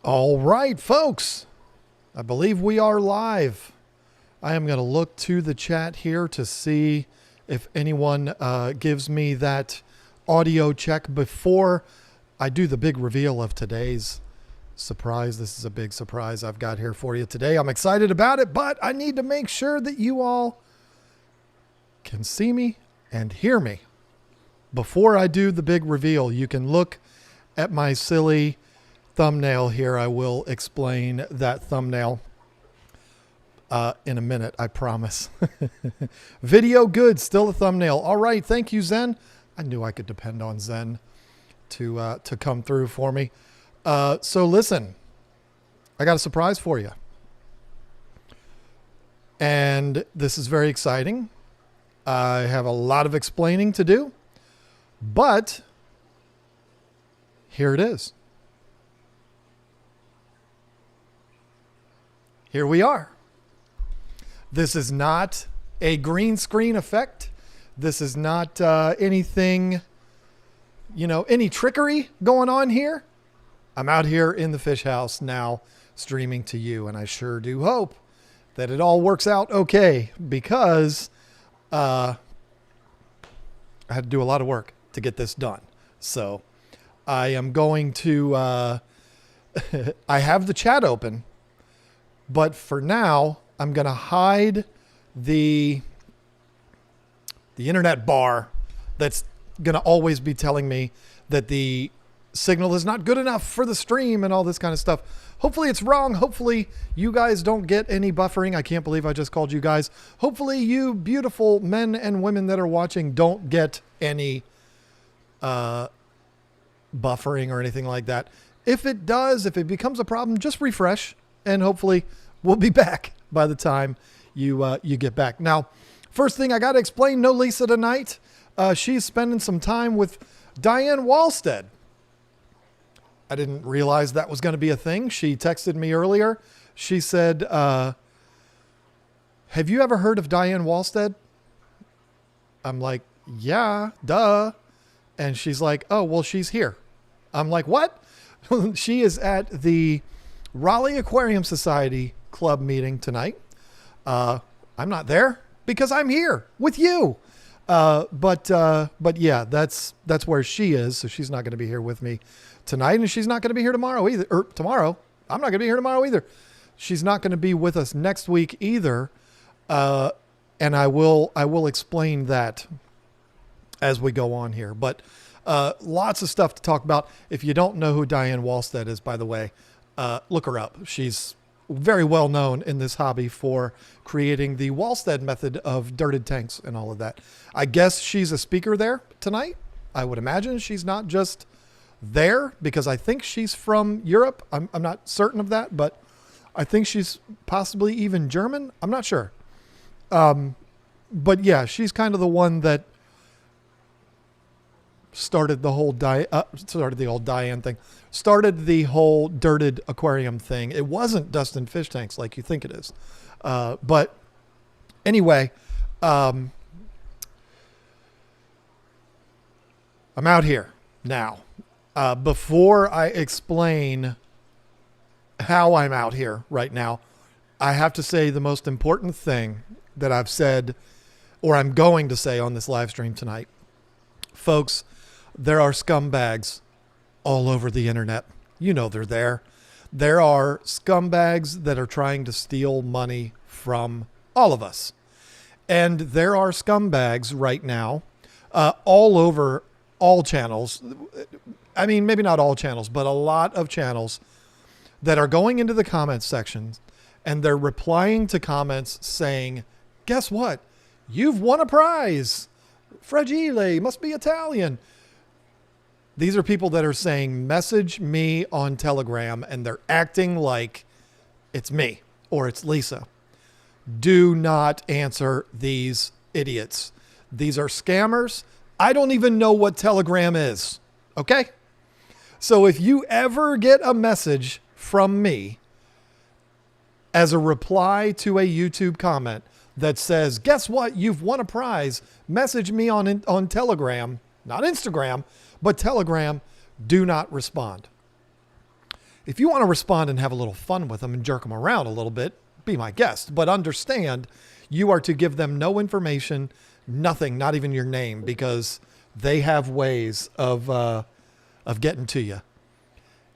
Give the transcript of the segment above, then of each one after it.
All right, folks. I believe we are live. I am going to look to the chat here to see if anyone gives me that audio check before I do the big reveal of today's surprise. This is a big surprise I've got here for you today. I'm excited about it, but I need to make sure that you all can see me and hear me. Before I do the big reveal, you can look at my silly thumbnail here. I will explain that thumbnail in a minute, I promise. Video good, still a thumbnail. All right, thank you, Zen. I knew I could depend on Zen to come through for me. So listen, I got a surprise for you. And this is very exciting. I have a lot of explaining to do, but here it is. Here we are. This is not a green screen effect. This is not anything, any trickery going on here. I'm out here in the fish house now streaming to you, and I sure do hope that it all works out okay, because I had to do a lot of work to get this done. So I am going to, I have the chat open, but for now, I'm going to hide the internet bar that's going to always be telling me that the signal is not good enough for the stream and all this kind of stuff. Hopefully it's wrong. Hopefully you guys don't get any buffering. I can't believe I just called you guys. Hopefully you beautiful men and women that are watching don't get any buffering or anything like that. If it does, if it becomes a problem, just refresh, and hopefully we'll be back by the time you get back. Now, first thing I got to explain, no Lisa tonight. She's spending some time with Diane Wallstead. I didn't realize that was going to be a thing. She texted me earlier. She said, have you ever heard of Diane Wallstead? I'm like, yeah, duh. And she's like, oh, well, she's here. I'm like, what? She is at the Raleigh Aquarium Society Club meeting tonight. I'm not there because I'm here with you. But yeah, that's where she is. So she's not going to be here with me tonight, and she's not going to be here tomorrow either. Or tomorrow, I'm not going to be here tomorrow either. She's not going to be with us next week either. And I will explain that as we go on here. But lots of stuff to talk about. If you don't know who Diane Wallstead is, by the way, look her up. She's very well known in this hobby for creating the Wallstead method of dirted tanks and all of that. I guess she's a speaker there tonight. I would imagine she's not just there, because I think she's from Europe. I'm not certain of that, but I think she's possibly even German. I'm not sure. But yeah, she's kind of the one that started the whole Diane thing, started the whole dirted aquarium thing. It wasn't Dustin Fish Tanks like you think it is. But anyway, I'm out here now. Before I explain how I'm out here right now, I have to say the most important thing that I've said, or I'm going to say on this live stream tonight. Folks, there are scumbags all over the internet. You know they're there. There are scumbags that are trying to steal money from all of us. And there are scumbags right now all over all channels. I mean, maybe not all channels, but a lot of channels that are going into the comments sections, and they're replying to comments saying, guess what? You've won a prize. Fragile, must be Italian. These are people that are saying, message me on Telegram, and they're acting like it's me or it's Lisa. Do not answer these idiots. These are scammers. I don't even know what Telegram is. Okay? So if you ever get a message from me as a reply to a YouTube comment that says, guess what? You've won a prize. Message me on Telegram, not Instagram, but Telegram. Do not respond. If you want to respond and have a little fun with them and jerk them around a little bit, be my guest. But understand, you are to give them no information, nothing, not even your name, because they have ways of getting to you.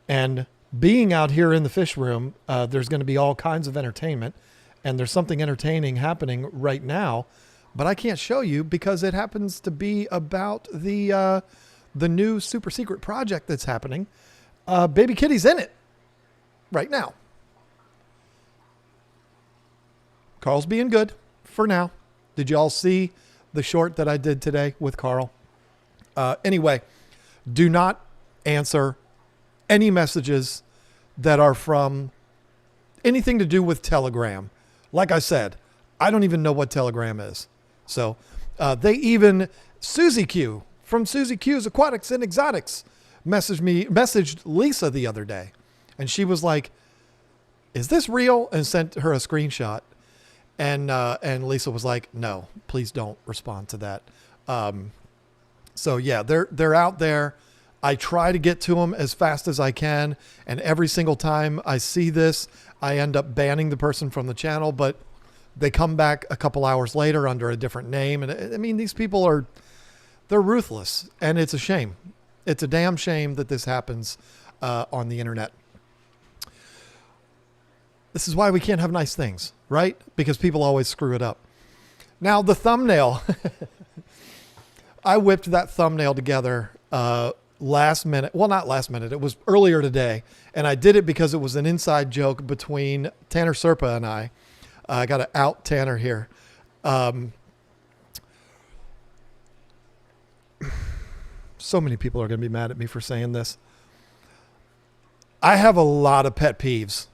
And being out here in the fish room, there's going to be all kinds of entertainment, and there's something entertaining happening right now, but I can't show you because it happens to be about the new super secret project that's happening. Baby Kitty's in it right now. Carl's being good for now. Did you all see the short that I did today with Carl? Anyway, do not answer any messages that are from anything to do with Telegram. Like I said, I don't even know what Telegram is. So they even, Susie Q from Susie Q's Aquatics and Exotics messaged Lisa the other day. And she was like, is this real? And sent her a screenshot. And Lisa was like, no, please don't respond to that. So yeah, they're out there. I try to get to them as fast as I can. And every single time I see this, I end up banning the person from the channel, but they come back a couple hours later under a different name. And I mean, these people they're ruthless, and it's a shame. It's a damn shame that this happens on the internet. This is why we can't have nice things, right? Because people always screw it up. Now, the thumbnail. I whipped that thumbnail together last minute. Well, not last minute. It was earlier today. And I did it because it was an inside joke between Tanner Serpa and I. I got to out Tanner here. So many people are going to be mad at me for saying this. I have a lot of pet peeves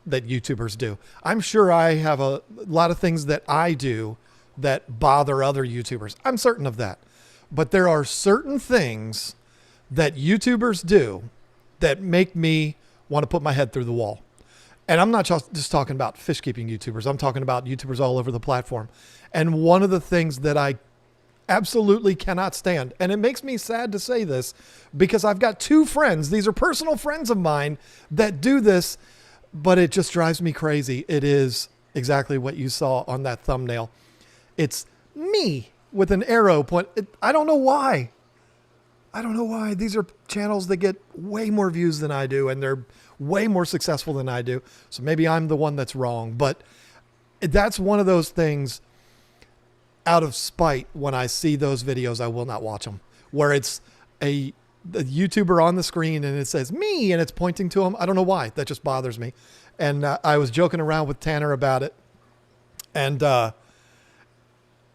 that YouTubers do. I'm sure I have a lot of things that I do that bother other YouTubers. I'm certain of that. But there are certain things that YouTubers do that make me want to put my head through the wall. And I'm not just talking about fish keeping YouTubers. I'm talking about YouTubers all over the platform. And one of the things that I absolutely cannot stand, and it makes me sad to say this because I've got two friends, these are personal friends of mine that do this, but it just drives me crazy. It is exactly what you saw on that thumbnail. It's me with an arrow point. I don't know why. I don't know why. These are channels that get way more views than I do, and they're way more successful than I do. So maybe I'm the one that's wrong, but that's one of those things. Out of spite, when I see those videos, I will not watch them. Where it's a YouTuber on the screen and it says me and it's pointing to him. I don't know why. That just bothers me. And I was joking around with Tanner about it, and I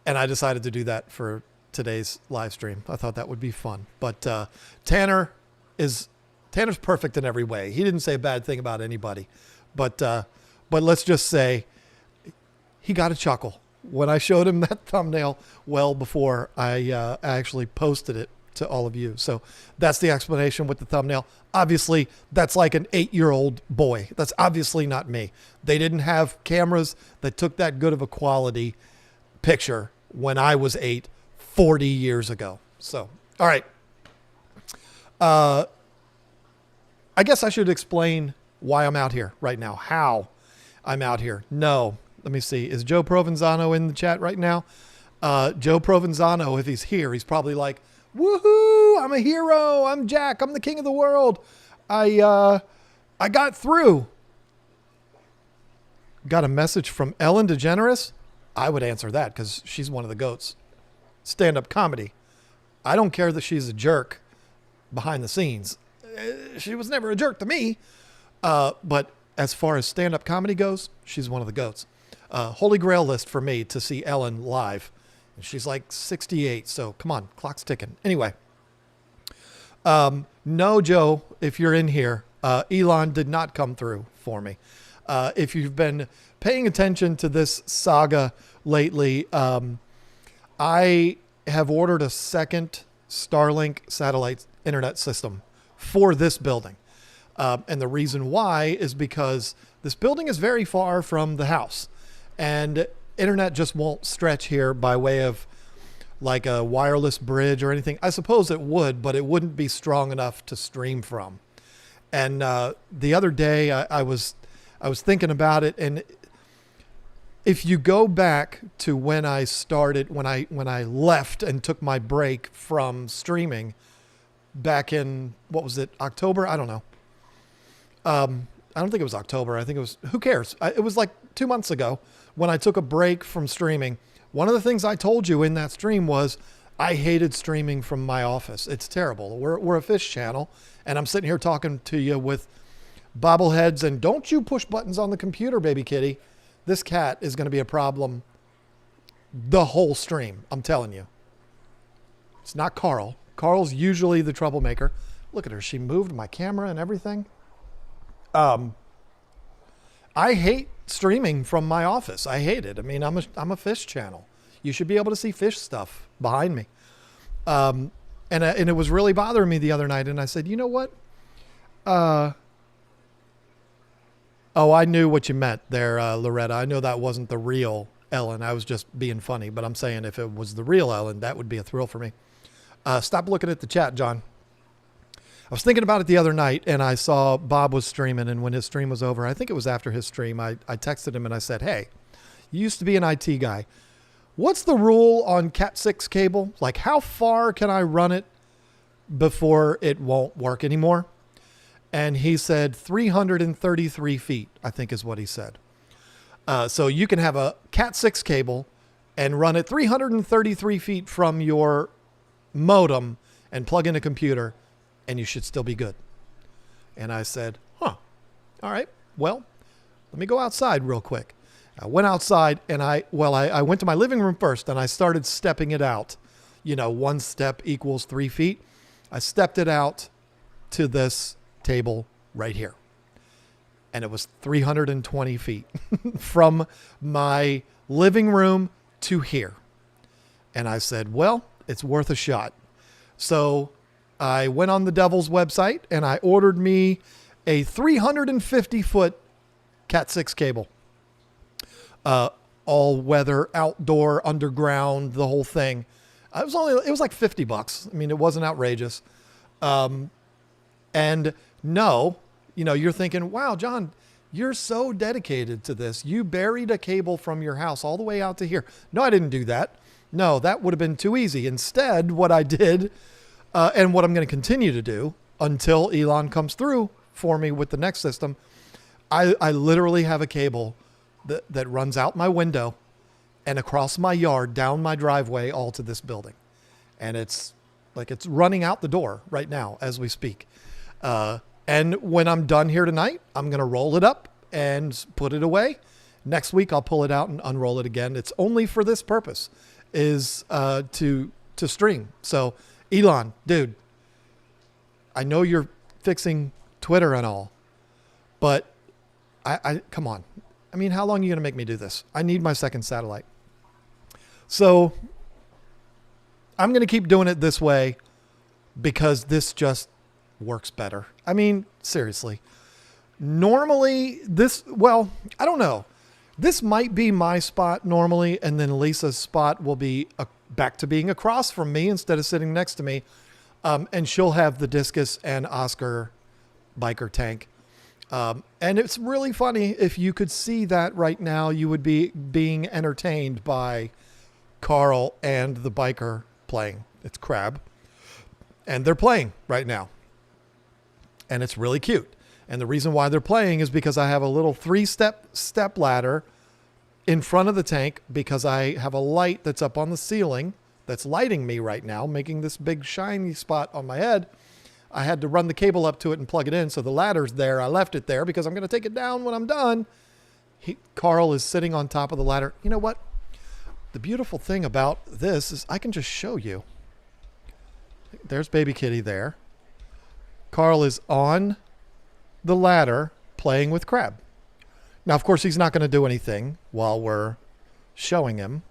decided to do that for today's live stream. I thought that would be fun. But Tanner's perfect in every way. He didn't say a bad thing about anybody, but let's just say he got a chuckle when I showed him that thumbnail well before I actually posted it to all of you. So that's the explanation with the thumbnail. Obviously, that's like an 8-year-old boy. That's obviously not me. They didn't have cameras that took that good of a quality picture when I was 8, 40 years ago. So, all right. I guess I should explain why I'm out here right now, how I'm out here. No. Let me see. Is Joe Provenzano in the chat right now? Joe Provenzano, if he's here, he's probably like, woohoo, I'm a hero. I'm Jack. I'm the king of the world. I got through. Got a message from Ellen DeGeneres? I would answer that because she's one of the GOATs. Stand-up comedy. I don't care that she's a jerk behind the scenes. She was never a jerk to me. But as far as stand-up comedy goes, she's one of the GOATs. Holy Grail list for me to see Ellen live. She's like 68, so come on, clock's ticking. Anyway, no, Joe, if you're in here, Elon did not come through for me. If you've been paying attention to this saga lately, I have ordered a second Starlink satellite internet system for this building. And the reason why is because this building is very far from the house. And internet just won't stretch here by way of like a wireless bridge or anything. I suppose it would, but it wouldn't be strong enough to stream from. And the other day I was thinking about it, and if you go back to when I started, when I left and took my break from streaming back in, what was it, October? I don't know. I don't think it was October. I think it was, who cares? It was like 2 months ago when I took a break from streaming. One of the things I told you in that stream was I hated streaming from my office. It's terrible. We're a fish channel, and I'm sitting here talking to you with bobbleheads, and don't you push buttons on the computer, baby kitty. This cat is going to be a problem the whole stream. I'm telling you. It's not Carl. Carl's usually the troublemaker. Look at her. She moved my camera and everything. I hate streaming from my office. I hate it. I mean, I'm a fish channel. You should be able to see fish stuff behind me. And it was really bothering me the other night. And I said, you know what? Oh, I knew what you meant there, Loretta. I know that wasn't the real Ellen. I was just being funny, but I'm saying if it was the real Ellen, that would be a thrill for me. Stop looking at the chat, John. I was thinking about it the other night, and I saw Bob was streaming, and when his stream was over, I think it was after his stream, I texted him and I said, hey, you used to be an IT guy. What's the rule on Cat 6 cable? Like, how far can I run it before it won't work anymore? And he said 333 feet, I think is what he said. So you can have a Cat 6 cable and run it 333 feet from your modem and plug in a computer, and you should still be good. And I said, all right, well, let me go outside real quick. I went outside, and I went to my living room first, and I started stepping it out. You know, 1 step equals 3 feet. I stepped it out to this table right here. And it was 320 feet from my living room to here. And I said, well, it's worth a shot. So I went on the Devil's website and I ordered me a 350-foot Cat 6 cable. All weather, outdoor, underground, the whole thing. It was like $50. I mean, it wasn't outrageous. And no, you know, you're thinking, wow, John, you're so dedicated to this. You buried a cable from your house all the way out to here. No, I didn't do that. No, that would have been too easy. Instead, what I did, and what I'm going to continue to do until Elon comes through for me with the next system, I literally have a cable that runs out my window and across my yard, down my driveway, all to this building. And it's running out the door right now as we speak. And when I'm done here tonight, I'm going to roll it up and put it away. Next week, I'll pull it out and unroll it again. It's only for this purpose, is to stream. So Elon, dude, I know you're fixing Twitter and all, but I come on. I mean, how long are you going to make me do this? I need my second satellite. So I'm going to keep doing it this way because this just works better. I mean, seriously. Normally I don't know. This might be my spot normally, and then Lisa's spot will be back to being across from me instead of sitting next to me. And she'll have the Discus and Oscar biker tank. And it's really funny. If you could see that right now, you would be being entertained by Carl and the biker playing. It's Crab. And they're playing right now. And it's really cute. And the reason why they're playing is because I have a little 3-step ladder in front of the tank, because I have a light that's up on the ceiling that's lighting me right now, making this big shiny spot on my head. I had to run the cable up to it and plug it in. So the ladder's there. I left it there because I'm going to take it down when I'm done. Carl is sitting on top of the ladder. You know what? The beautiful thing about this is I can just show you. There's baby kitty there. Carl is on the ladder playing with Crab. Now, of course, he's not going to do anything while we're showing him.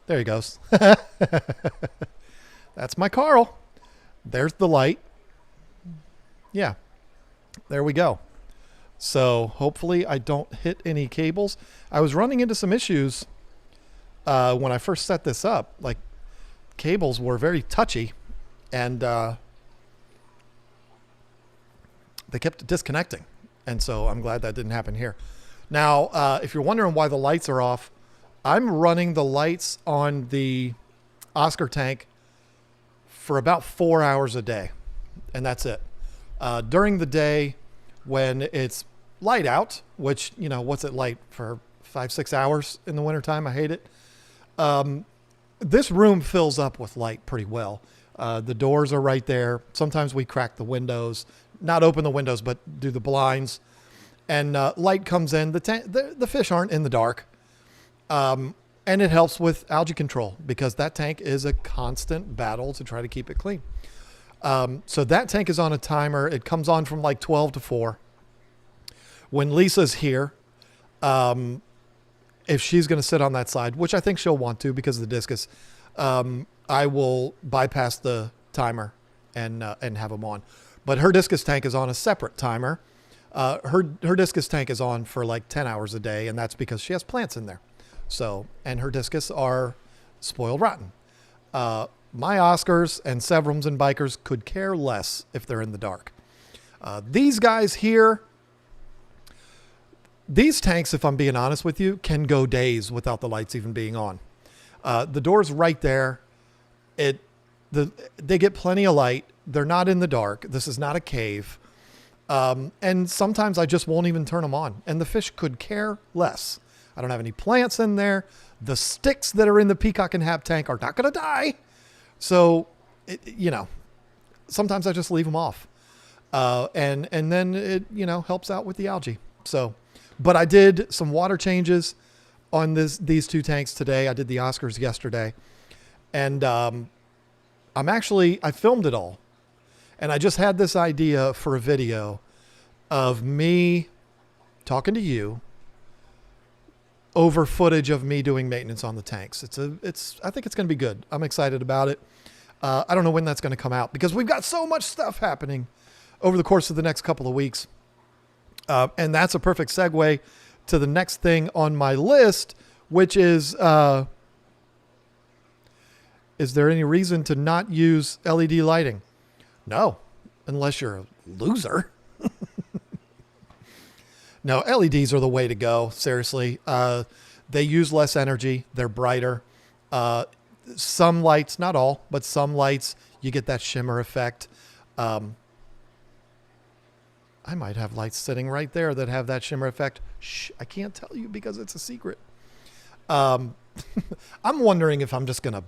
There he goes. That's my Carl. There's the light. Yeah, there we go. So hopefully I don't hit any cables. I was running into some issues when I first set this up. Like, cables were very touchy, and they kept disconnecting. And so I'm glad that didn't happen here. Now, if you're wondering why the lights are off, I'm running the lights on the Oscar tank for about 4 hours a day. And that's it. During the day when it's light out, which, you know, what's it light for 5-6 hours in the wintertime? I hate it. This room fills up with light pretty well. The doors are right there. Sometimes we crack the windows, not open the windows, but do the blinds, and light comes in. The fish aren't in the dark. And it helps with algae control because that tank is a constant battle to try to keep it clean. So that tank is on a timer. It comes on from like 12 to 4. When Lisa's here, if she's going to sit on that side, which I think she'll want to because of the discus, I will bypass the timer and have them on. But her discus tank is on a separate timer. Her discus tank is on for like 10 hours a day, and that's because she has plants in there. So, and her discus are spoiled rotten. My Oscars and Severums and Bikers could care less if they're in the dark. These guys here, these tanks, if I'm being honest with you, can go days without the lights even being on. The door's right there. They get plenty of light. They're not in the dark. This is not a cave. And sometimes I just won't even turn them on. And the fish could care less. I don't have any plants in there. The sticks that are in the peacock and hab tank are not going to die. So, sometimes I just leave them off. And then it, helps out with the algae. So, but I did some water changes on these two tanks today. I did the Oscars yesterday. And I filmed it all. And I just had this idea for a video of me talking to you over footage of me doing maintenance on the tanks. I think it's going to be good. I'm excited about it. I don't know when that's going to come out because we've got so much stuff happening over the course of the next couple of weeks. And that's a perfect segue to the next thing on my list, which is there any reason to not use LED lighting? No, unless you're a loser. No, LEDs are the way to go. Seriously. They use less energy. They're brighter. Some lights, not all, but some lights, you get that shimmer effect. I might have lights sitting right there that have that shimmer effect. Shh, I can't tell you because it's a secret. I'm wondering if I'm just going to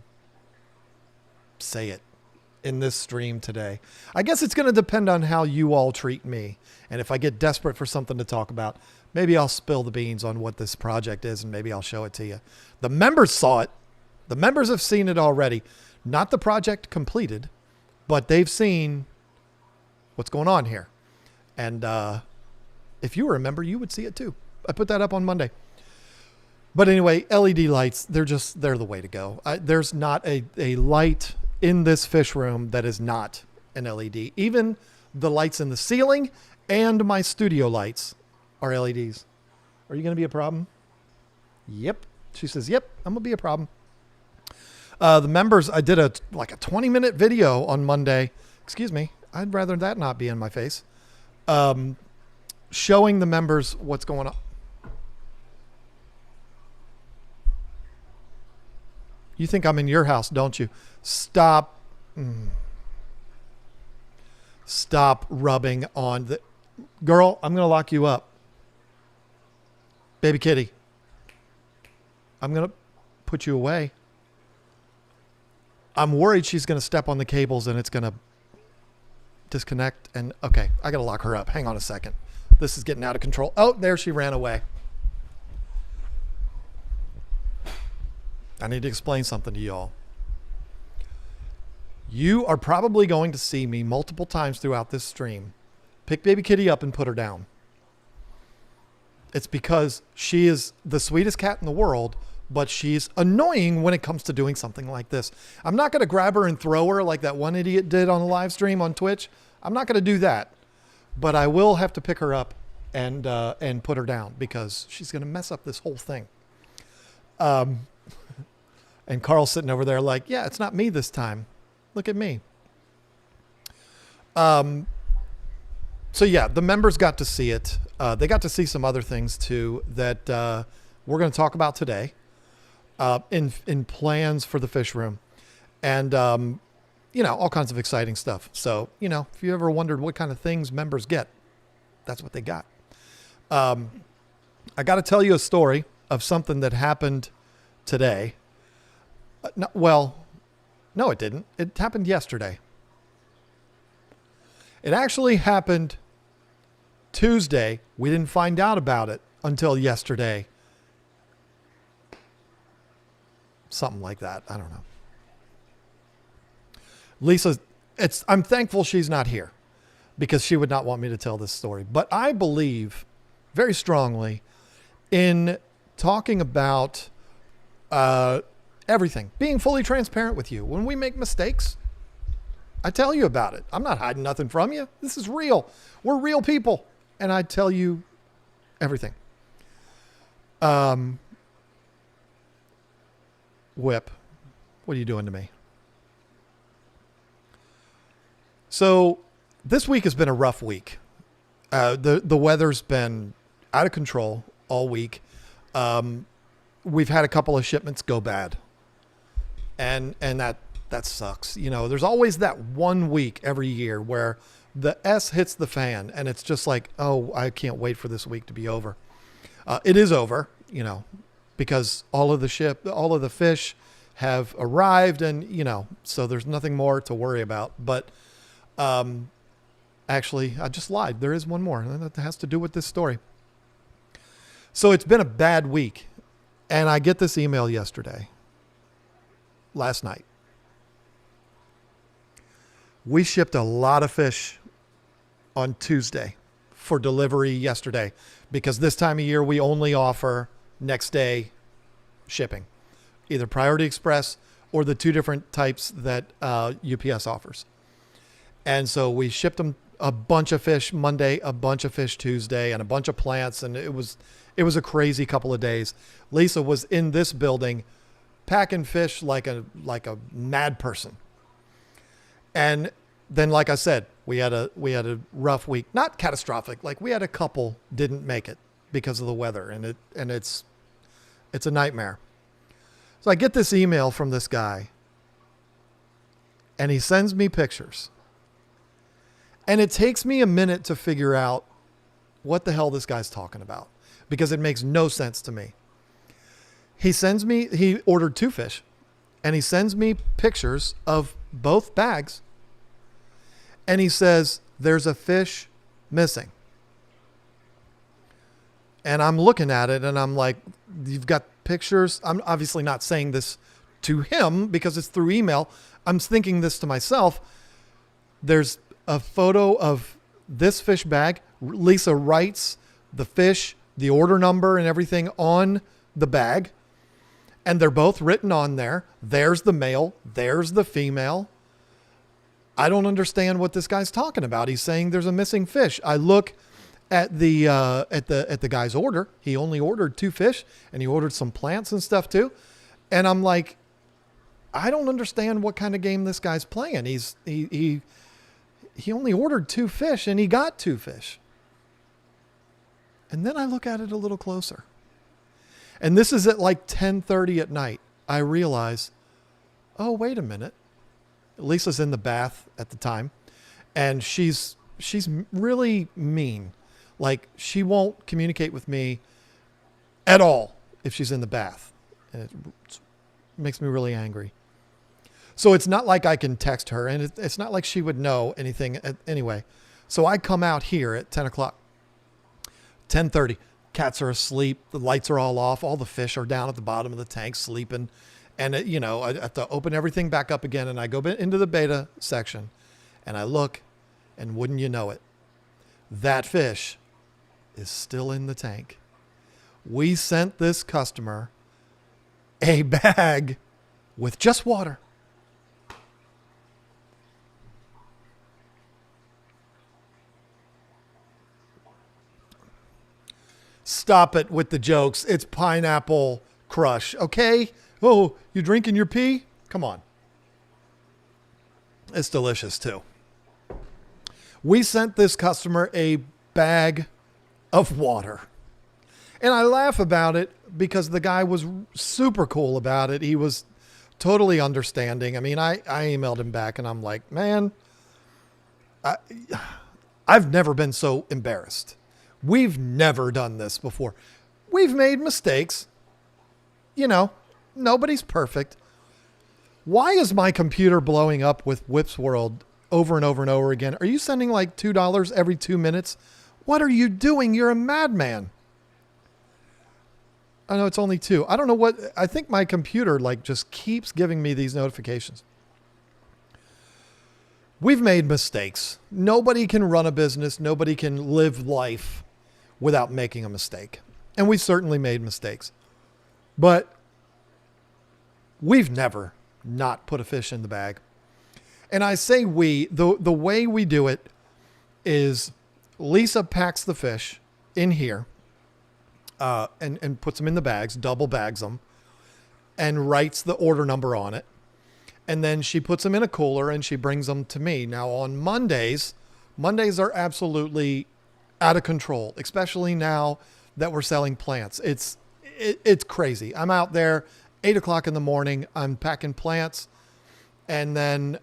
say it in this stream today. I guess it's going to depend on how you all treat me. And if I get desperate for something to talk about, maybe I'll spill the beans on what this project is and maybe I'll show it to you. The members saw it. The members have seen it already. Not the project completed, but they've seen what's going on here. And if you were a member, you would see it too. I put that up on Monday. But anyway, LED lights, they're the way to go. There's not a light in this fish room that is not an LED. Even the lights in the ceiling and my studio lights are LEDs. Are you going to be a problem? Yep. She says, yep, I'm going to be a problem. The members, I did a 20-minute video on Monday. Excuse me. I'd rather that not be in my face. Showing the members what's going on. You think I'm in your house, don't you? Stop. Stop rubbing on the... Girl, I'm going to lock you up. Baby kitty. I'm going to put you away. I'm worried she's going to step on the cables and it's going to disconnect. And okay, I got to lock her up. Hang on a second. This is getting out of control. Oh, there she ran away. I need to explain something to y'all. You are probably going to see me multiple times throughout this stream pick baby kitty up and put her down. It's because she is the sweetest cat in the world, but she's annoying when it comes to doing something like this. I'm not going to grab her and throw her like that one idiot did on the live stream on Twitch. I'm not going to do that, but I will have to pick her up and put her down because she's going to mess up this whole thing. And Carl's sitting over there like, yeah, it's not me this time. Look at me. So yeah, the members got to see it. They got to see some other things too that we're going to talk about today in plans for the fish room, and all kinds of exciting stuff. So if you ever wondered what kind of things members get, that's what they got. I got to tell you a story of something that happened today. No, it didn't. It happened yesterday. It actually happened Tuesday. We didn't find out about it until yesterday. Something like that. I don't know. Lisa, I'm thankful she's not here because she would not want me to tell this story. But I believe very strongly in talking about everything, being fully transparent with you. When we make mistakes, I tell you about it. I'm not hiding nothing from you. This is real. We're real people. And I tell you everything. Whip, what are you doing to me? So this week has been a rough week. The weather's been out of control all week. We've had a couple of shipments go bad. And that sucks. There's always that 1 week every year where the S hits the fan and it's just like, oh, I can't wait for this week to be over. It is over, because all of the fish have arrived and, so there's nothing more to worry about. But actually, I just lied. There is one more, and that has to do with this story. So it's been a bad week, and I get this email last night. We shipped a lot of fish on Tuesday for delivery yesterday because this time of year we only offer next day shipping, either Priority Express or the two different types that UPS offers. And so we shipped them a bunch of fish Monday, a bunch of fish Tuesday, and a bunch of plants. And it was a crazy couple of days. Lisa was in this building packing fish like a mad person. And then, like I said, we had a rough week, not catastrophic. Like we had a couple didn't make it because of the weather, and it's a nightmare. So I get this email from this guy, and he sends me pictures. And it takes me a minute to figure out what the hell this guy's talking about because it makes no sense to me. He ordered 2 fish, and he sends me pictures of both bags. And he says, there's a fish missing. And I'm looking at it and I'm like, you've got pictures. I'm obviously not saying this to him because it's through email. I'm thinking this to myself. There's a photo of this fish bag. Lisa writes the fish, the order number and everything on the bag. And they're both written on there. There's the male. There's the female. I don't understand what this guy's talking about. He's saying there's a missing fish. I look at the guy's order. He only ordered 2 fish and he ordered some plants and stuff too. And I'm like, I don't understand what kind of game this guy's playing. He only ordered 2 fish and he got 2 fish. And then I look at it a little closer. And this is at like 10:30 at night. I realize, oh, wait a minute. Lisa's in the bath at the time, and she's really mean. Like she won't communicate with me at all if she's in the bath. And it makes me really angry. So it's not like I can text her, and it's not like she would know anything anyway. So I come out here at 10 o'clock, 10:30. Cats are asleep. The lights are all off. All the fish are down at the bottom of the tank sleeping. And, I have to open everything back up again. And I go into the beta section and I look, and wouldn't you know it, that fish is still in the tank. We sent this customer a bag with just water. Stop it with the jokes. It's Pineapple Crush, okay? Oh, you drinking your pee? Come on. It's delicious too. We sent this customer a bag of water. And I laugh about it because the guy was super cool about it. He was totally understanding. I mean, I emailed him back and I'm like, man, I've never been so embarrassed. We've never done this before. We've made mistakes. You know, nobody's perfect. Why is my computer blowing up with Whips World over and over and over again? Are you sending like $2 every 2 minutes? What are you doing? You're a madman. I know it's only 2. I don't know what, I think my computer like just keeps giving me these notifications. We've made mistakes. Nobody can run a business. Nobody can live life without making a mistake. And we certainly made mistakes. But we've never not put a fish in the bag. And I say we, the way we do it is Lisa packs the fish in here and puts them in the bags, double bags them, and writes the order number on it. And then she puts them in a cooler and she brings them to me. Now on Mondays are absolutely out of control, especially now that we're selling plants. It's crazy. I'm out there 8:00 in the morning. I'm packing plants. And then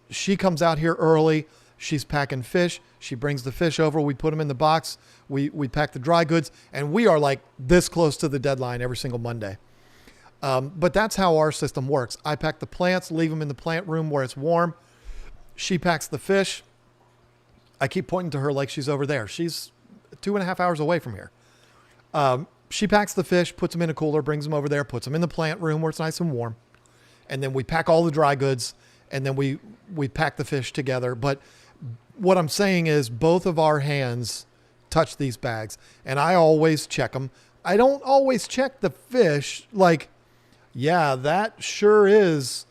she comes out here early. She's packing fish. She brings the fish over. We put them in the box. We pack the dry goods. And we are like this close to the deadline every single Monday. But that's how our system works. I pack the plants, leave them in the plant room where it's warm. She packs the fish. I keep pointing to her like she's over there. She's 2.5 hours away from here. She packs the fish, puts them in a cooler, brings them over there, puts them in the plant room where it's nice and warm. And then we pack all the dry goods and then we pack the fish together. But what I'm saying is both of our hands touch these bags and I always check them. I don't always check the fish like, yeah, that sure is,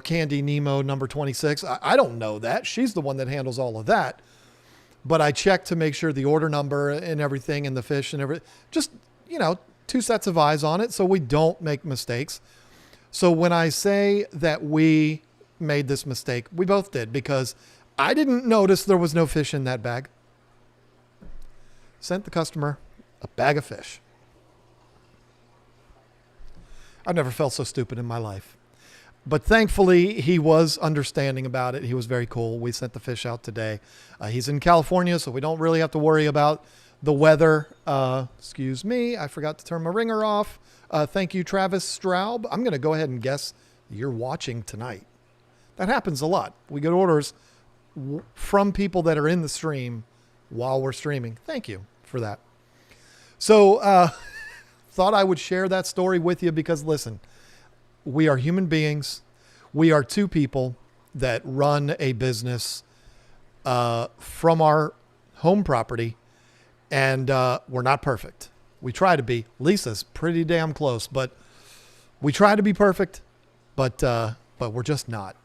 Candy Nemo number 26. I don't know that. She's the one that handles all of that. But I check to make sure the order number and everything and the fish and everything, just, 2 sets of eyes on it so we don't make mistakes. So when I say that we made this mistake, we both did because I didn't notice there was no fish in that bag. Sent the customer a bag of fish. I've never felt so stupid in my life. But thankfully, he was understanding about it. He was very cool. We sent the fish out today. He's in California, so we don't really have to worry about the weather. Excuse me, I forgot to turn my ringer off. Thank you, Travis Straub. I'm going to go ahead and guess you're watching tonight. That happens a lot. We get orders from people that are in the stream while we're streaming. Thank you for that. So, thought I would share that story with you because listen, we are human beings. We are 2 people that run a business from our home property and we're not perfect. We try to be. Lisa's pretty damn close, but we try to be perfect, but we're just not.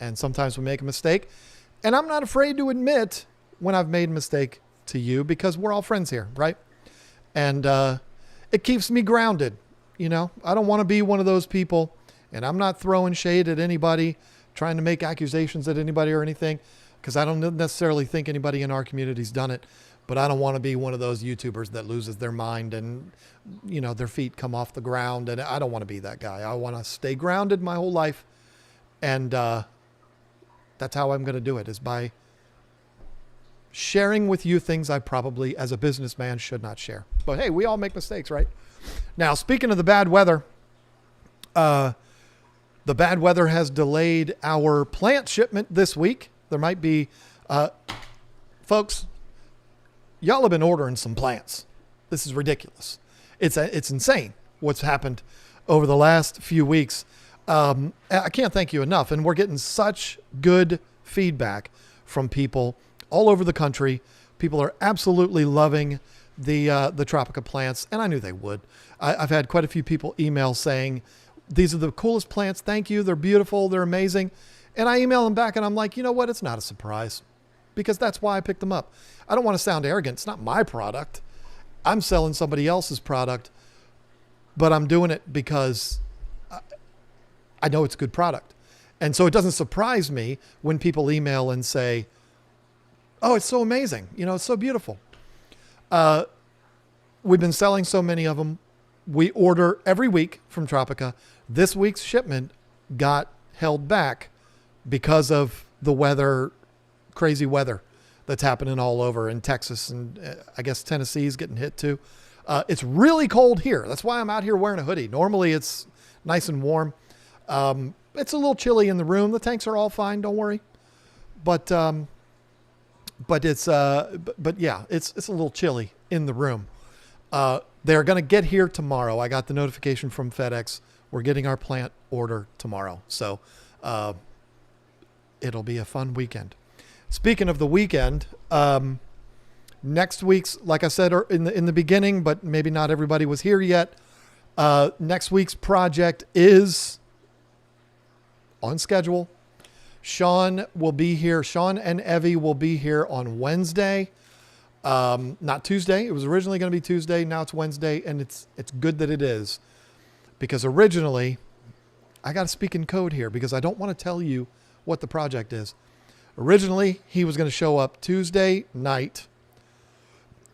And sometimes we make a mistake and I'm not afraid to admit when I've made a mistake to you because we're all friends here, right? And it keeps me grounded. I don't want to be one of those people and I'm not throwing shade at anybody, trying to make accusations at anybody or anything, because I don't necessarily think anybody in our community's done it, but I don't want to be one of those YouTubers that loses their mind and, their feet come off the ground. And I don't want to be that guy. I want to stay grounded my whole life. And that's how I'm going to do it, is by sharing with you things I probably, as a businessman, should not share. But hey, we all make mistakes, right? Now, speaking of the bad weather, the bad weather has delayed our plant shipment this week. There might be, folks, y'all have been ordering some plants. This is ridiculous. It's insane what's happened over the last few weeks. I can't thank you enough. And we're getting such good feedback from people all over the country. People are absolutely loving the Tropica plants, and I knew they would. I've had quite a few people email saying, these are the coolest plants. Thank you. They're beautiful. They're amazing. And I email them back and I'm like, you know what? It's not a surprise because that's why I picked them up. I don't want to sound arrogant. It's not my product. I'm selling somebody else's product, but I'm doing it because I know it's a good product. And so it doesn't surprise me when people email and say, Oh, it's so amazing. It's so beautiful. Uh, we've been selling so many of them. We order every week from Tropica. This week's shipment got held back because of the weather, crazy weather that's happening all over in Texas, and I guess Tennessee's getting hit too. It's really cold here. That's why I'm out here wearing a hoodie. Normally it's nice and warm. It's a little chilly in the room. The tanks are all fine. Don't worry. But it's yeah, it's a little chilly in the room. They're going to get here tomorrow. I got the notification from FedEx. We're getting our plant order tomorrow. So, it'll be a fun weekend. Speaking of the weekend, next week's, like I said in the beginning, but maybe not everybody was here yet. Next week's project is on schedule. Sean will be here. Sean and Evie will be here on Wednesday. Not Tuesday. It was originally going to be Tuesday. Now it's Wednesday, and it's good that it is, because originally I got to speak in code here because I don't want to tell you what the project is. Originally, he was going to show up Tuesday night.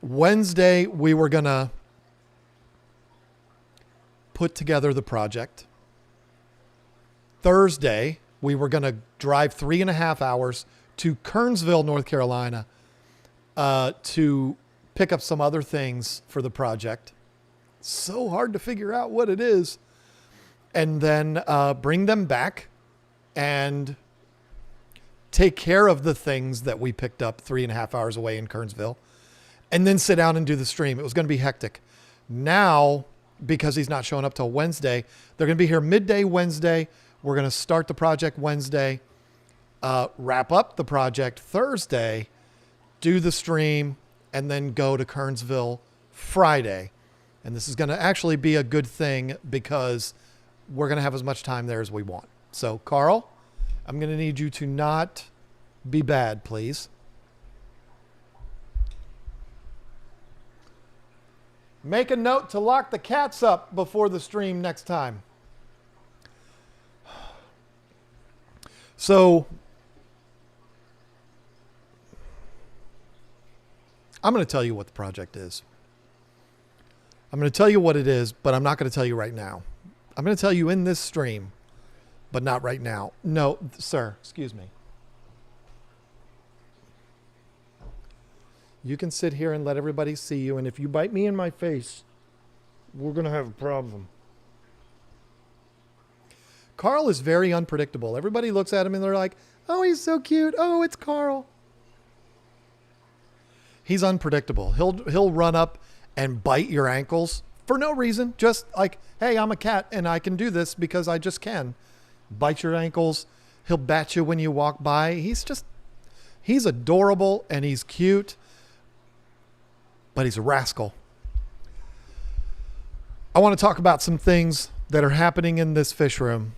Wednesday, we were going to put together the project. Thursday, we were going to drive 3.5 hours to Kernsville, North Carolina, to pick up some other things for the project. So hard to figure out what it is. And then bring them back and take care of the things that we picked up 3.5 hours away in Kernsville, and then sit down and do the stream. It was going to be hectic. Now, because he's not showing up till Wednesday, they're going to be here midday Wednesday. We're going to start the project Wednesday, wrap up the project Thursday, do the stream, and then go to Kernsville Friday. And this is going to actually be a good thing because we're going to have as much time there as we want. So, Carl, I'm going to need you to not be bad, please. Make a note to lock the cats up before the stream next time. So, I'm going to tell you what the project is. I'm going to tell you what it is, but I'm not going to tell you right now. I'm going to tell you in this stream, but not right now. No, sir, excuse me. You can sit here and let everybody see you, and if you bite me in my face, we're going to have a problem. Carl is very unpredictable. Everybody looks at him and they're like, oh, he's so cute. Oh, it's Carl. He's unpredictable. He'll run up and bite your ankles for no reason. Just like, hey, I'm a cat and I can do this because I just can. Bite your ankles. He'll bat you when you walk by. He's adorable and he's cute, but he's a rascal. I want to talk about some things that are happening in this fish room,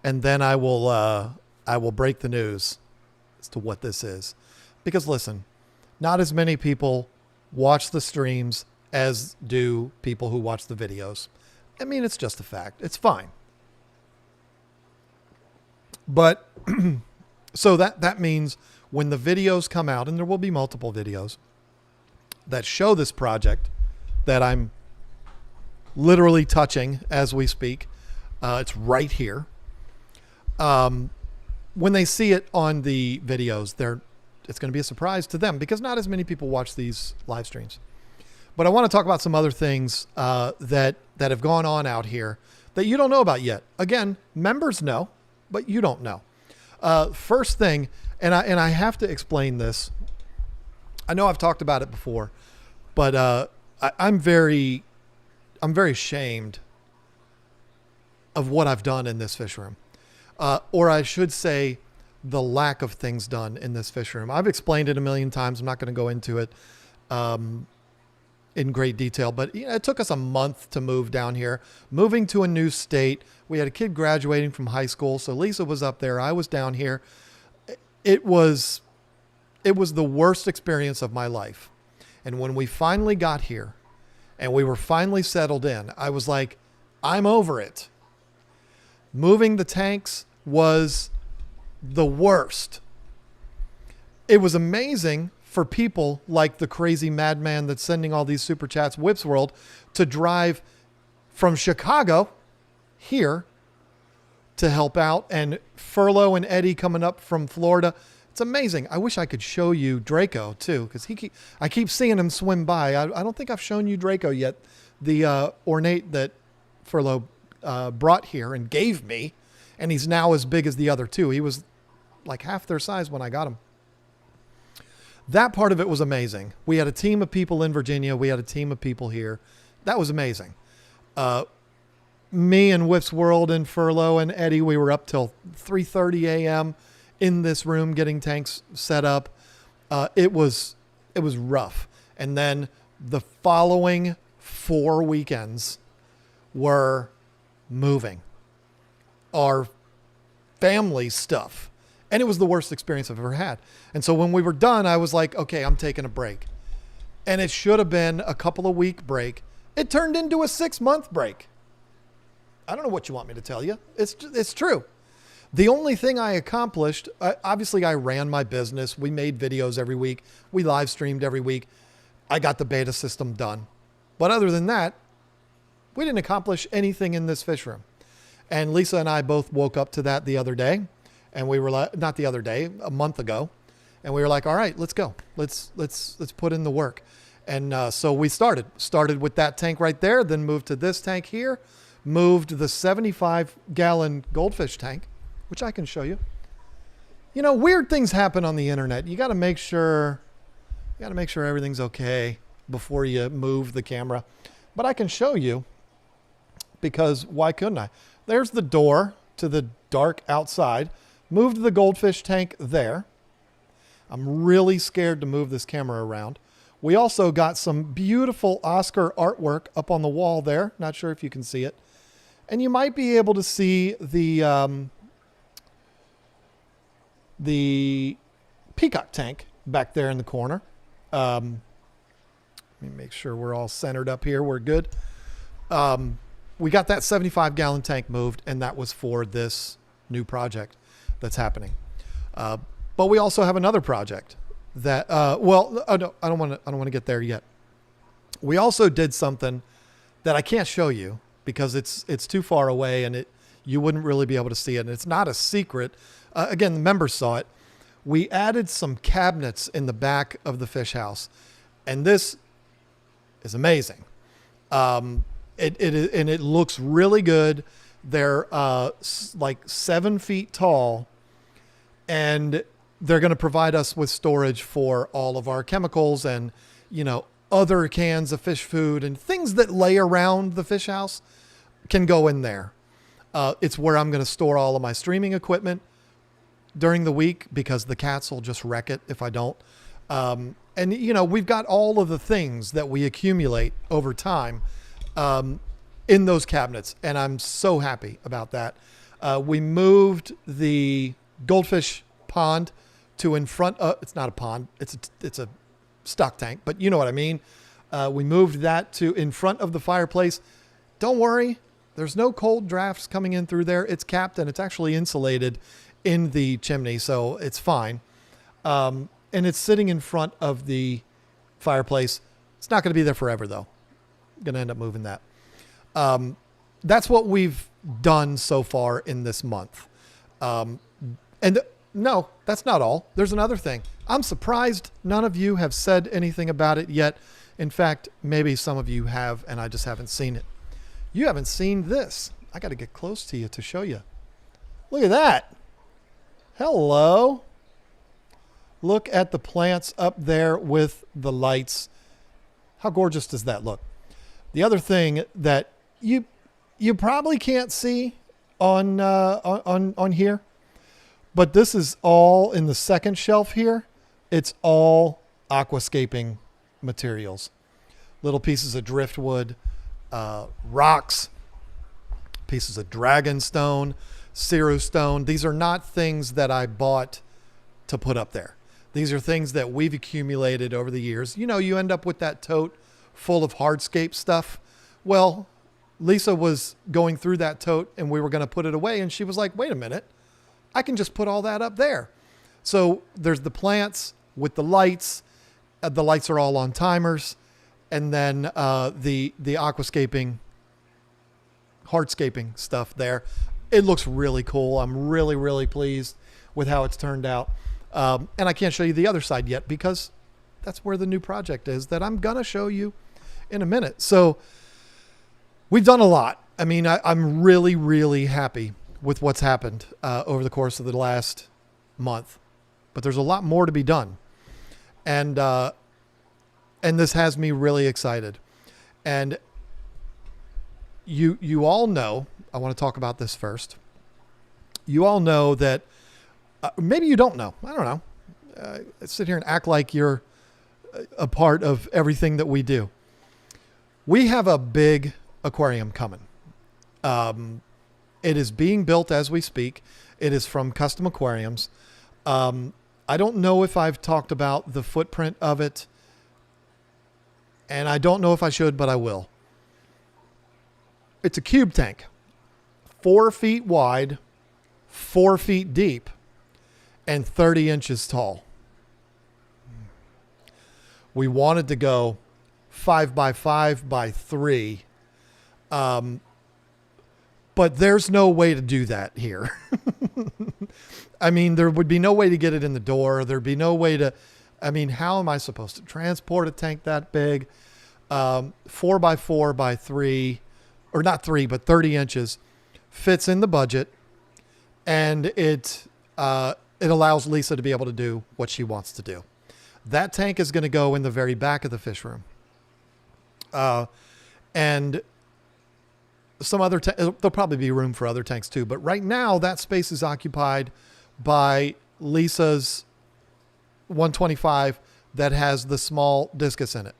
and then I will break the news as to what this is. Because listen, not as many people watch the streams as do people who watch the videos. I mean, it's just a fact. It's fine. But so that means when the videos come out, and there will be multiple videos that show this project that I'm literally touching as we speak. It's right here. When they see it on the videos, it's going to be a surprise to them because not as many people watch these live streams. But I want to talk about some other things that have gone on out here that you don't know about yet. Again, members know, but you don't know. First thing, and I have to explain this. I know I've talked about it before, but I'm very ashamed of what I've done in this fish room. Or I should say the lack of things done in this fish room. I've explained it a million times. I'm not going to go into it in great detail, but it took us a month to move down here, moving to a new state. We had a kid graduating from high school. So Lisa was up there. I was down here. It was the worst experience of my life. And when we finally got here and we were finally settled in, I was like, I'm over it. Moving the tanks was the worst. it was amazing for people like the crazy madman that's sending all these super chats, Whips World, to drive from Chicago here to help out, and Furlough and Eddie coming up from Florida. It's amazing. I wish I could show you Draco too, because I keep seeing him swim by. I don't think I've shown you Draco yet, the ornate that Furlough brought here and gave me, and he's now as big as the other two. He was like half their size when I got him. That part of it was amazing. We had a team of people in Virginia. We had a team of people here. That was amazing. Me and Whip's World and Furlough and Eddie, we were up till 3:30 a.m. in this room getting tanks set up. It was rough. And then the following 4 weekends were moving our family stuff. And it was the worst experience I've ever had. And so when we were done, I was like, okay, I'm taking a break. And it should have been a couple of week break. It turned into a 6-month break. I don't know what you want me to tell you. It's true. The only thing I accomplished, obviously I ran my business. We made videos every week. We live streamed every week. I got the beta system done. But other than that, we didn't accomplish anything in this fish room. And Lisa and I both woke up to that the other day. And we were like, not the other day, a month ago. And we were like, all right, let's go. Let's put in the work. And so we started with that tank right there, then moved to this tank here, moved the 75-gallon goldfish tank, which I can show you. You know, weird things happen on the internet. You got to make sure everything's okay before you move the camera. But I can show you, because why couldn't I? There's the door to the dark outside. Moved the goldfish tank there. I'm really scared to move this camera around. We also got some beautiful Oscar artwork up on the wall there. Not sure if you can see it. And you might be able to see the peacock tank back there in the corner. Let me make sure we're all centered up here. We're good. We got that 75-gallon tank moved, and that was for this new project that's happening. But we also have another project that, no, I don't want to get there yet. We also did something that I can't show you because it's too far away and you wouldn't really be able to see it. And it's not a secret. Again, the members saw it. We added some cabinets in the back of the fish house, and this is amazing. It looks really good. They're like 7 feet tall, and they're going to provide us with storage for all of our chemicals and, other cans of fish food and things that lay around the fish house can go in there. It's where I'm going to store all of my streaming equipment during the week because the cats will just wreck it if I don't. And we've got all of the things that we accumulate over time in those cabinets, and I'm so happy about that. We moved the goldfish pond to in front of, it's not a pond, it's a stock tank, but you know what I mean. We moved that to in front of the fireplace. Don't worry, there's no cold drafts coming in through there. It's capped and it's actually insulated in the chimney, so it's fine. And it's sitting in front of the fireplace. It's not going to be there forever though. I'm going to end up moving that. That's what we've done so far in this month. No, that's not all. There's another thing. I'm surprised none of you have said anything about it yet. In fact, maybe some of you have, and I just haven't seen it. You haven't seen this. I got to get close to you to show you. Look at that. Hello. Look at the plants up there with the lights. How gorgeous does that look? The other thing that you probably can't see on here, but this is all in the second shelf here. It's all aquascaping materials. Little pieces of driftwood, rocks, pieces of dragon stone, cirrus stone. These are not things that I bought to put up there. These are things that we've accumulated over the years. You end up with that tote full of hardscape stuff. Well, Lisa was going through that tote and we were going to put it away. And she was like, wait a minute, I can just put all that up there. So there's the plants with the lights. The lights are all on timers. And then the aquascaping, hardscaping stuff there. It looks really cool. I'm really, really pleased with how it's turned out. And I can't show you the other side yet because that's where the new project is that I'm going to show you in a minute. So we've done a lot. I mean, I'm really, really happy with what's happened over the course of the last month. But there's a lot more to be done. And this has me really excited. And you all know, I want to talk about this first. You all know that, maybe you don't know. I don't know. Sit here and act like you're a part of everything that we do. We have a big aquarium coming. It is being built as we speak. It is from Custom Aquariums. I don't know if I've talked about the footprint of it, and I don't know if I should, but I will. It's a cube tank, 4 feet wide, 4 feet deep, and 30 inches tall. We wanted to go 5 by 5 by 3. But there's no way to do that here. I mean, there would be no way to get it in the door. There'd be no way to, I mean, how am I supposed to transport a tank that big? 4 by 4 by 3, or not 3, but 30 inches fits in the budget. And it allows Lisa to be able to do what she wants to do. That tank is going to go in the very back of the fish room. And some other, there'll probably be room for other tanks too. But right now that space is occupied by Lisa's 125 that has the small discus in it.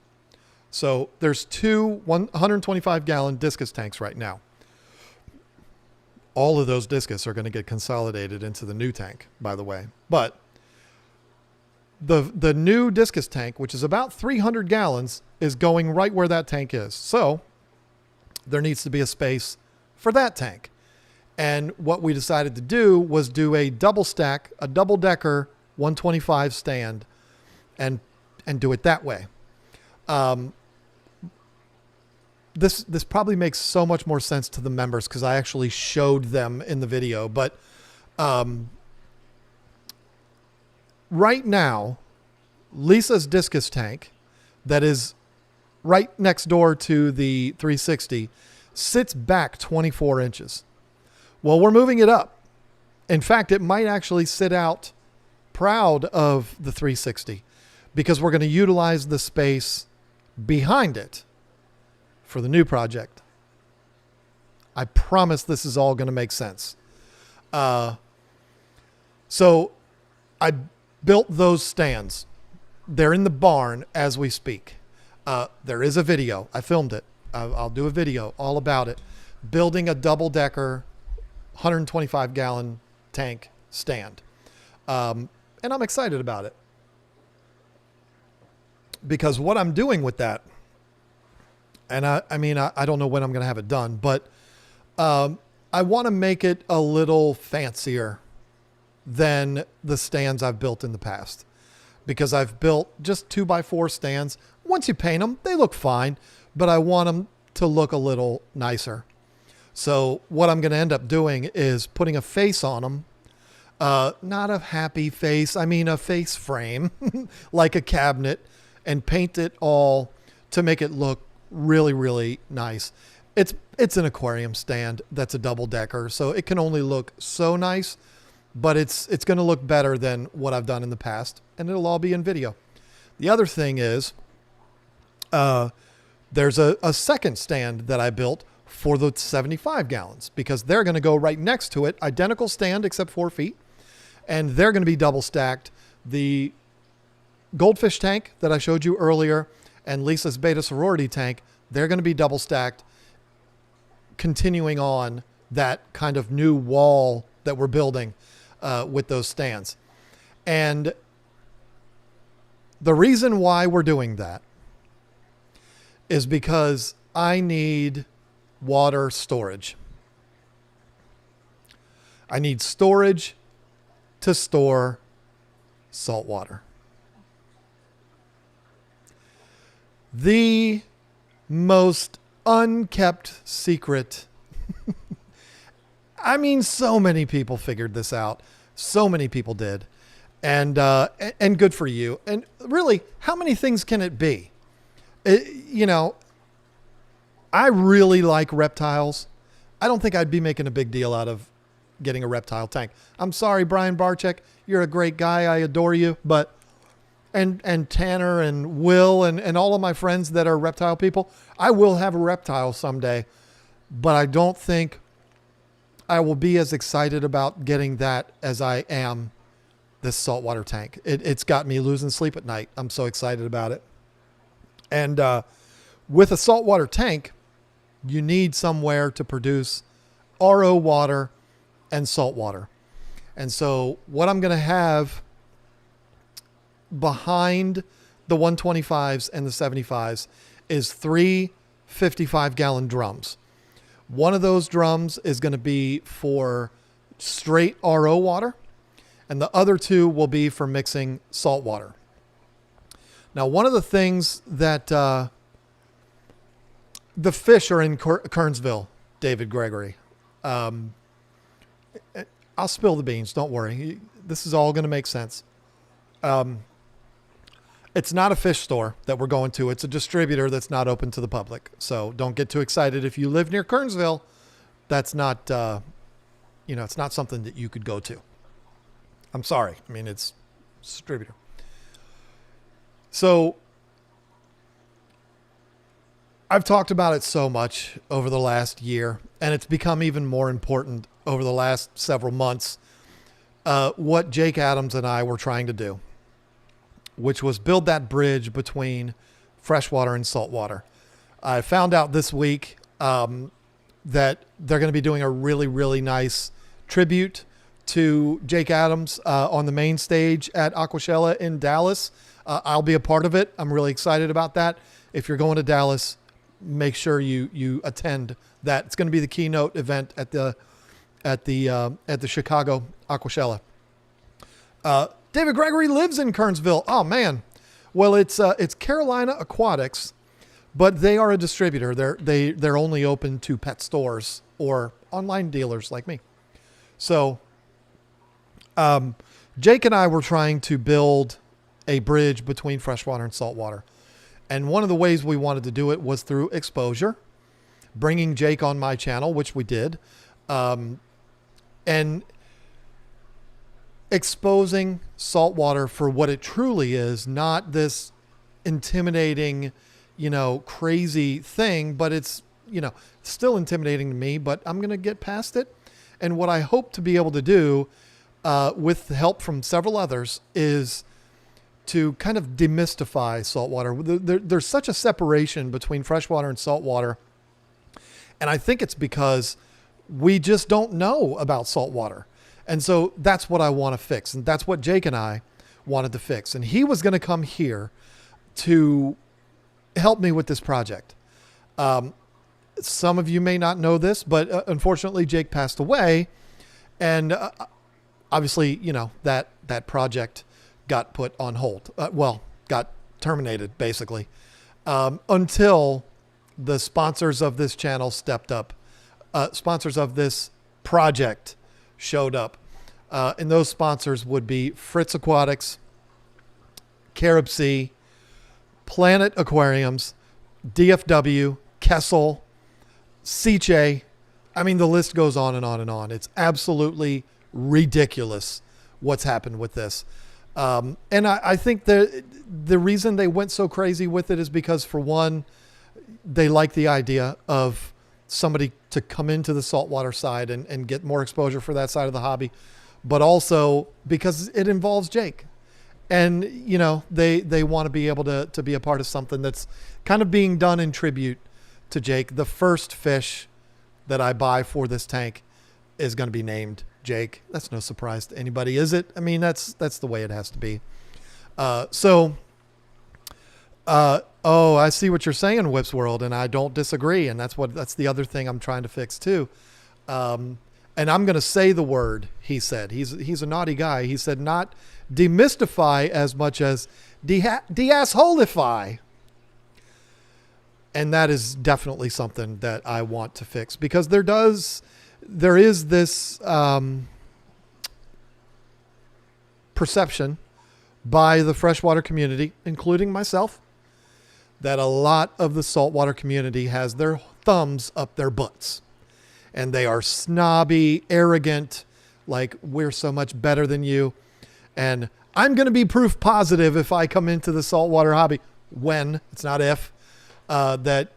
So there's 2 125 gallon discus tanks right now. All of those discus are going to get consolidated into the new tank, by the way. But the new discus tank, which is about 300 gallons, is going right where that tank is. So there needs to be a space for that tank. And what we decided to do was do a double stack, a double decker 125 stand and do it that way. This probably makes so much more sense to the members because I actually showed them in the video. But right now, Lisa's discus tank that is right next door to the 360 sits back 24 inches. Well, we're moving it up. In fact, it might actually sit out proud of the 360 because we're going to utilize the space behind it for the new project. I promise this is all going to make sense. So I built those stands. They're in the barn as we speak. There is a video. I filmed it. I'll do a video all about it. Building a double decker 125 gallon tank stand. And I'm excited about it because what I'm doing with that, and I mean, I don't know when I'm going to have it done, but I want to make it a little fancier than the stands I've built in the past because I've built just 2x4 stands. Once you paint them, they look fine, but I want them to look a little nicer. So what I'm going to end up doing is putting a face on them. Not a happy face. I mean, a face frame like a cabinet and paint it all to make it look really, really nice. It's an aquarium stand that's a double decker. So it can only look so nice, but it's going to look better than what I've done in the past and it'll all be in video. The other thing is, there's a second stand that I built for the 75 gallons because they're going to go right next to it. Identical stand except 4 feet. And they're going to be double stacked. The goldfish tank that I showed you earlier and Lisa's beta sorority tank, they're going to be double stacked, continuing on that kind of new wall that we're building with those stands. And the reason why we're doing that is because I need water storage. I need storage to store salt water. The most unkept secret. I mean, so many people figured this out. So many people did. And good for you. And really, how many things can it be? I really like reptiles. I don't think I'd be making a big deal out of getting a reptile tank. I'm sorry, Brian Barczyk. You're a great guy. I adore you. But, and Tanner and Will and all of my friends that are reptile people, I will have a reptile someday. But I don't think I will be as excited about getting that as I am this saltwater tank. It's got me losing sleep at night. I'm so excited about it. And with a saltwater tank, you need somewhere to produce RO water and salt water. And so what I'm going to have behind the 125s and the 75s is 3 55-gallon drums. One of those drums is going to be for straight RO water, and the other 2 will be for mixing salt water. Now, one of the things that the fish are in Kernsville, David Gregory. I'll spill the beans. Don't worry. This is all going to make sense. It's not a fish store that we're going to. It's a distributor that's not open to the public. So don't get too excited. If you live near Kernsville, that's not, it's not something that you could go to. I'm sorry. I mean, it's a distributor. So I've talked about it so much over the last year, and it's become even more important over the last several months, what Jake Adams and I were trying to do, which was build that bridge between freshwater and saltwater. I found out this week that they're going to be doing a really, really nice tribute to Jake Adams on the main stage at Aquashella in Dallas. I'll be a part of it. I'm really excited about that. If you're going to Dallas, make sure you attend that. It's going to be the keynote event at the Chicago Aquashella. David Gregory lives in Kernsville. Oh man. Well, it's Carolina Aquatics, but they are a distributor. They're only open to pet stores or online dealers like me. So, Jake and I were trying to build a bridge between freshwater and saltwater. And one of the ways we wanted to do it was through exposure, bringing Jake on my channel, which we did, and exposing saltwater for what it truly is, not this intimidating, crazy thing, but it's, still intimidating to me, but I'm going to get past it. And what I hope to be able to do, with the help from several others, is to kind of demystify saltwater. There's such a separation between freshwater and saltwater. And I think it's because we just don't know about saltwater. And so that's what I want to fix. And that's what Jake and I wanted to fix. And he was going to come here to help me with this project. Some of you may not know this, but unfortunately Jake passed away. And obviously, that project got put on hold. Got terminated basically, until the sponsors of this channel stepped up. Sponsors of this project showed up. And those sponsors would be Fritz Aquatics, Carib Sea, Planet Aquariums, DFW, Kessel, Seache. I mean, the list goes on and on and on. It's absolutely ridiculous what's happened with this. And I think the reason they went so crazy with it is because, for one, they like the idea of somebody to come into the saltwater side and get more exposure for that side of the hobby, but also because it involves Jake. And, they want to be able to be a part of something that's kind of being done in tribute to Jake. The first fish that I buy for this tank is going to be named Jake. That's no surprise to anybody, is it? I mean, that's the way it has to be. I see what you're saying, Whips World, and I don't disagree. And that's the other thing I'm trying to fix too. and I'm going to say the word, he said. He's a naughty guy. He said not demystify as much as de-assholify. And that is definitely something that I want to fix, because there is this perception by the freshwater community, including myself, that a lot of the saltwater community has their thumbs up their butts, and they are snobby, arrogant, like we're so much better than you. And I'm going to be proof positive if I come into the saltwater hobby, when, it's not if, that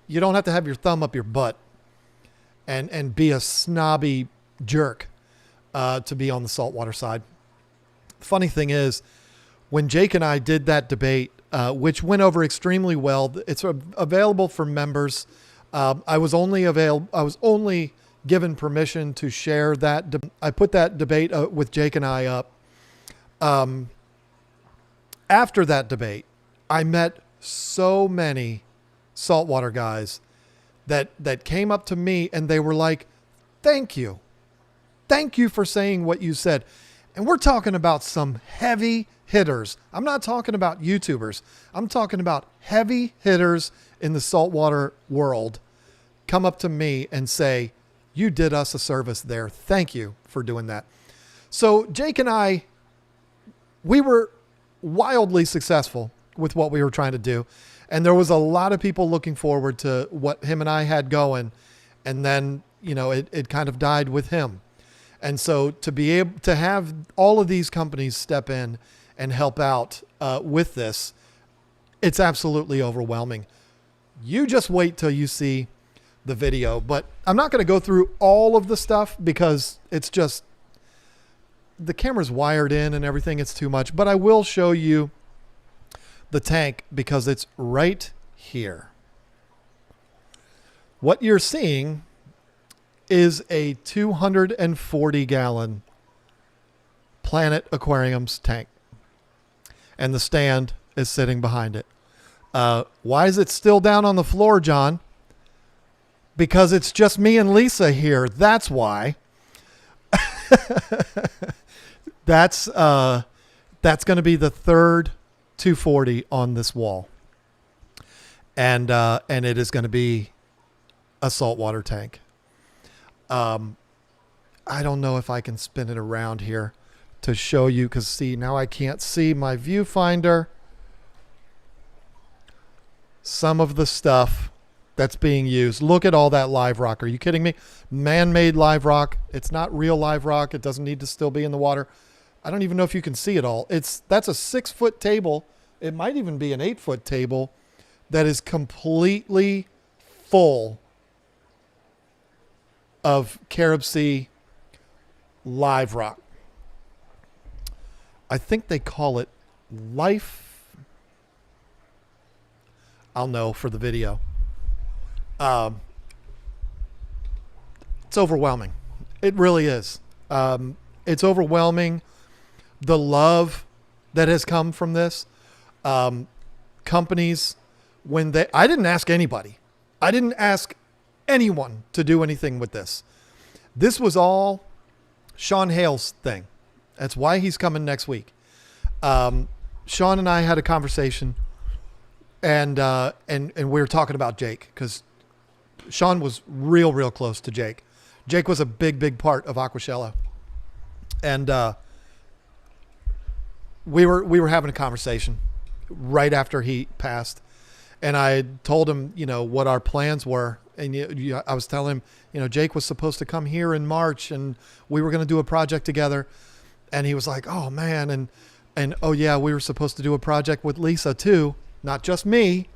you don't have to have your thumb up your butt and be a snobby jerk to be on the saltwater side. Funny thing is, when Jake and I did that debate, which went over extremely well, it's available for members. I was only given permission to share that. I put that debate with Jake and I up. After that debate, I met so many saltwater guys that came up to me and they were like, thank you for saying what you said. And we're talking about some heavy hitters. I'm not talking about YouTubers. I'm talking about heavy hitters in the saltwater world come up to me and say, you did us a service there. Thank you for doing that. So Jake and I, we were wildly successful with what we were trying to do. And there was a lot of people looking forward to what him and I had going. And then, it kind of died with him. And so to be able to have all of these companies step in and help out with this, it's absolutely overwhelming. You just wait till you see the video. But I'm not going to go through all of the stuff because it's just, the camera's wired in and everything. It's too much. But I will show you the tank because it's right here. What you're seeing is a 240 gallon Planet Aquariums tank. And the stand is sitting behind it. Why is it still down on the floor, John? Because it's just me and Lisa here. That's why. That's going to be the third 240 on this wall. And it is going to be a saltwater tank. I don't know if I can spin it around here to show you, because see, now I can't see my viewfinder. Some of the stuff that's being used. Look at all that live rock. Are you kidding me? Man-made live rock. It's not real live rock. It doesn't need to still be in the water. I don't even know if you can see it all. That's a 6-foot table. It might even be an 8-foot table that is completely full of Carib Sea live rock. I think they call it life. I'll know for the video. It's overwhelming. It really is. It's overwhelming. The love that has come from this. Companies, I didn't ask anybody. I didn't ask anyone to do anything with this. This was all Sean Hale's thing. That's why he's coming next week. Sean and I had a conversation, and we were talking about Jake, because Sean was real close to Jake. Jake was a big part of Aquashella, and we were having a conversation right after he passed, and I told him, what our plans were. And I was telling him, Jake was supposed to come here in March and we were going to do a project together. And he was like, oh man. And oh yeah, we were supposed to do a project with Lisa too. Not just me.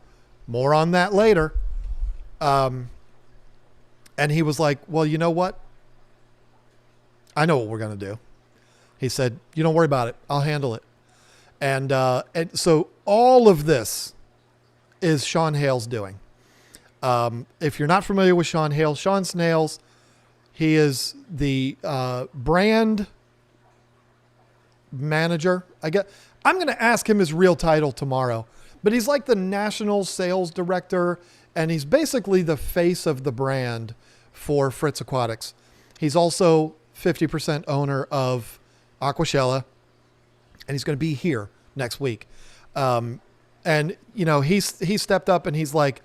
More on that later. And he was like, well, you know what? I know what we're going to do. He said, you don't worry about it. I'll handle it. And so all of this is Sean Hale's doing. If you're not familiar with Sean Hale, Sean Snails, he is the brand manager. I'm going to ask him his real title tomorrow, but he's like the national sales director, and he's basically the face of the brand for Fritz Aquatics. He's also 50% owner of Aquashella, and he's going to be here next week. And you know, he stepped up and he's like,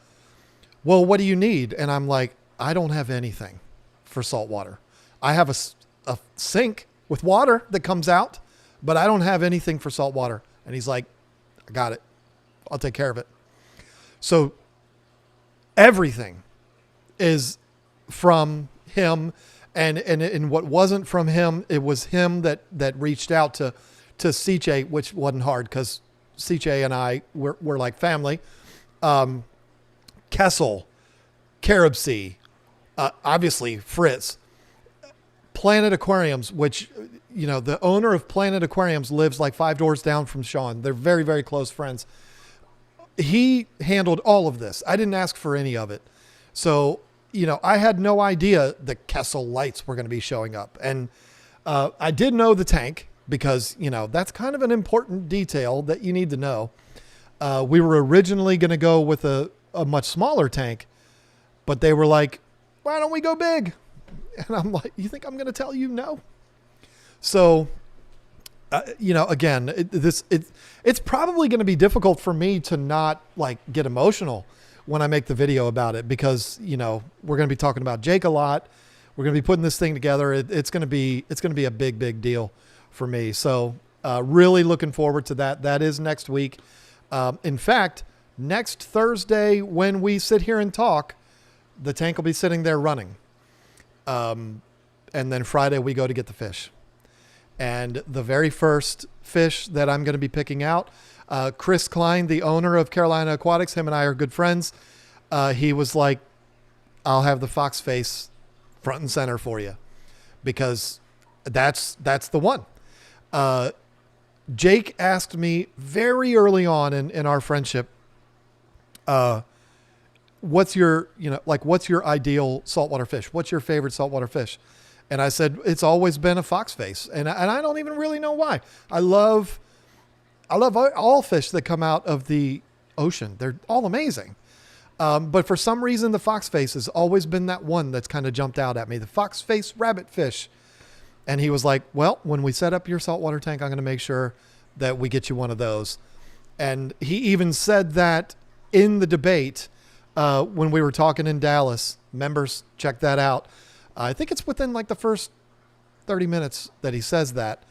well, what do you need? And I'm like, I don't have anything for salt water. I have a sink with water that comes out, but I don't have anything for salt water. And he's like, I got it. I'll take care of it. So everything is from him. And what wasn't from him, it was him that reached out to CJ, which wasn't hard because CJ and I were like family. Kessel, Carib Sea, obviously Fritz, Planet Aquariums, which, you know, the owner of Planet Aquariums lives like 5 doors down from Sean. They're very, very close friends. He handled all of this. I didn't ask for any of it. So, you know, I had no idea the Kessel lights were going to be showing up. And I did know the tank because, you know, that's kind of an important detail that you need to know. We were originally going to go with a much smaller tank, but they were like, why don't we go big? And I'm like, you think I'm going to tell you no? So, you know, again, it's probably going to be difficult for me to not like get emotional when I make the video about it, because, you know, we're going to be talking about Jake a lot. We're going to be putting this thing together. It's going to be a big, big deal for me. So, really looking forward to that. That is next week. In fact, next Thursday, when we sit here and talk, the tank will be sitting there running. And then Friday we go to get the fish. And the very first fish that I'm going to be picking out, Chris Klein, the owner of Carolina Aquatics, him and I are good friends. He was like, I'll have the fox face front and center for you, because that's the one. Jake asked me very early on in our friendship, what's your ideal saltwater fish? What's your favorite saltwater fish? And I said, it's always been a fox face. And I don't even really know why. I love all fish that come out of the ocean. They're all amazing. But for some reason, the fox face has always been that one that's kind of jumped out at me, the fox face rabbit fish. And he was like, well, when we set up your saltwater tank, I'm going to make sure that we get you one of those. And he even said that in the debate, when we were talking in Dallas. Members, check that out. I think it's within like the first 30 minutes that he says that.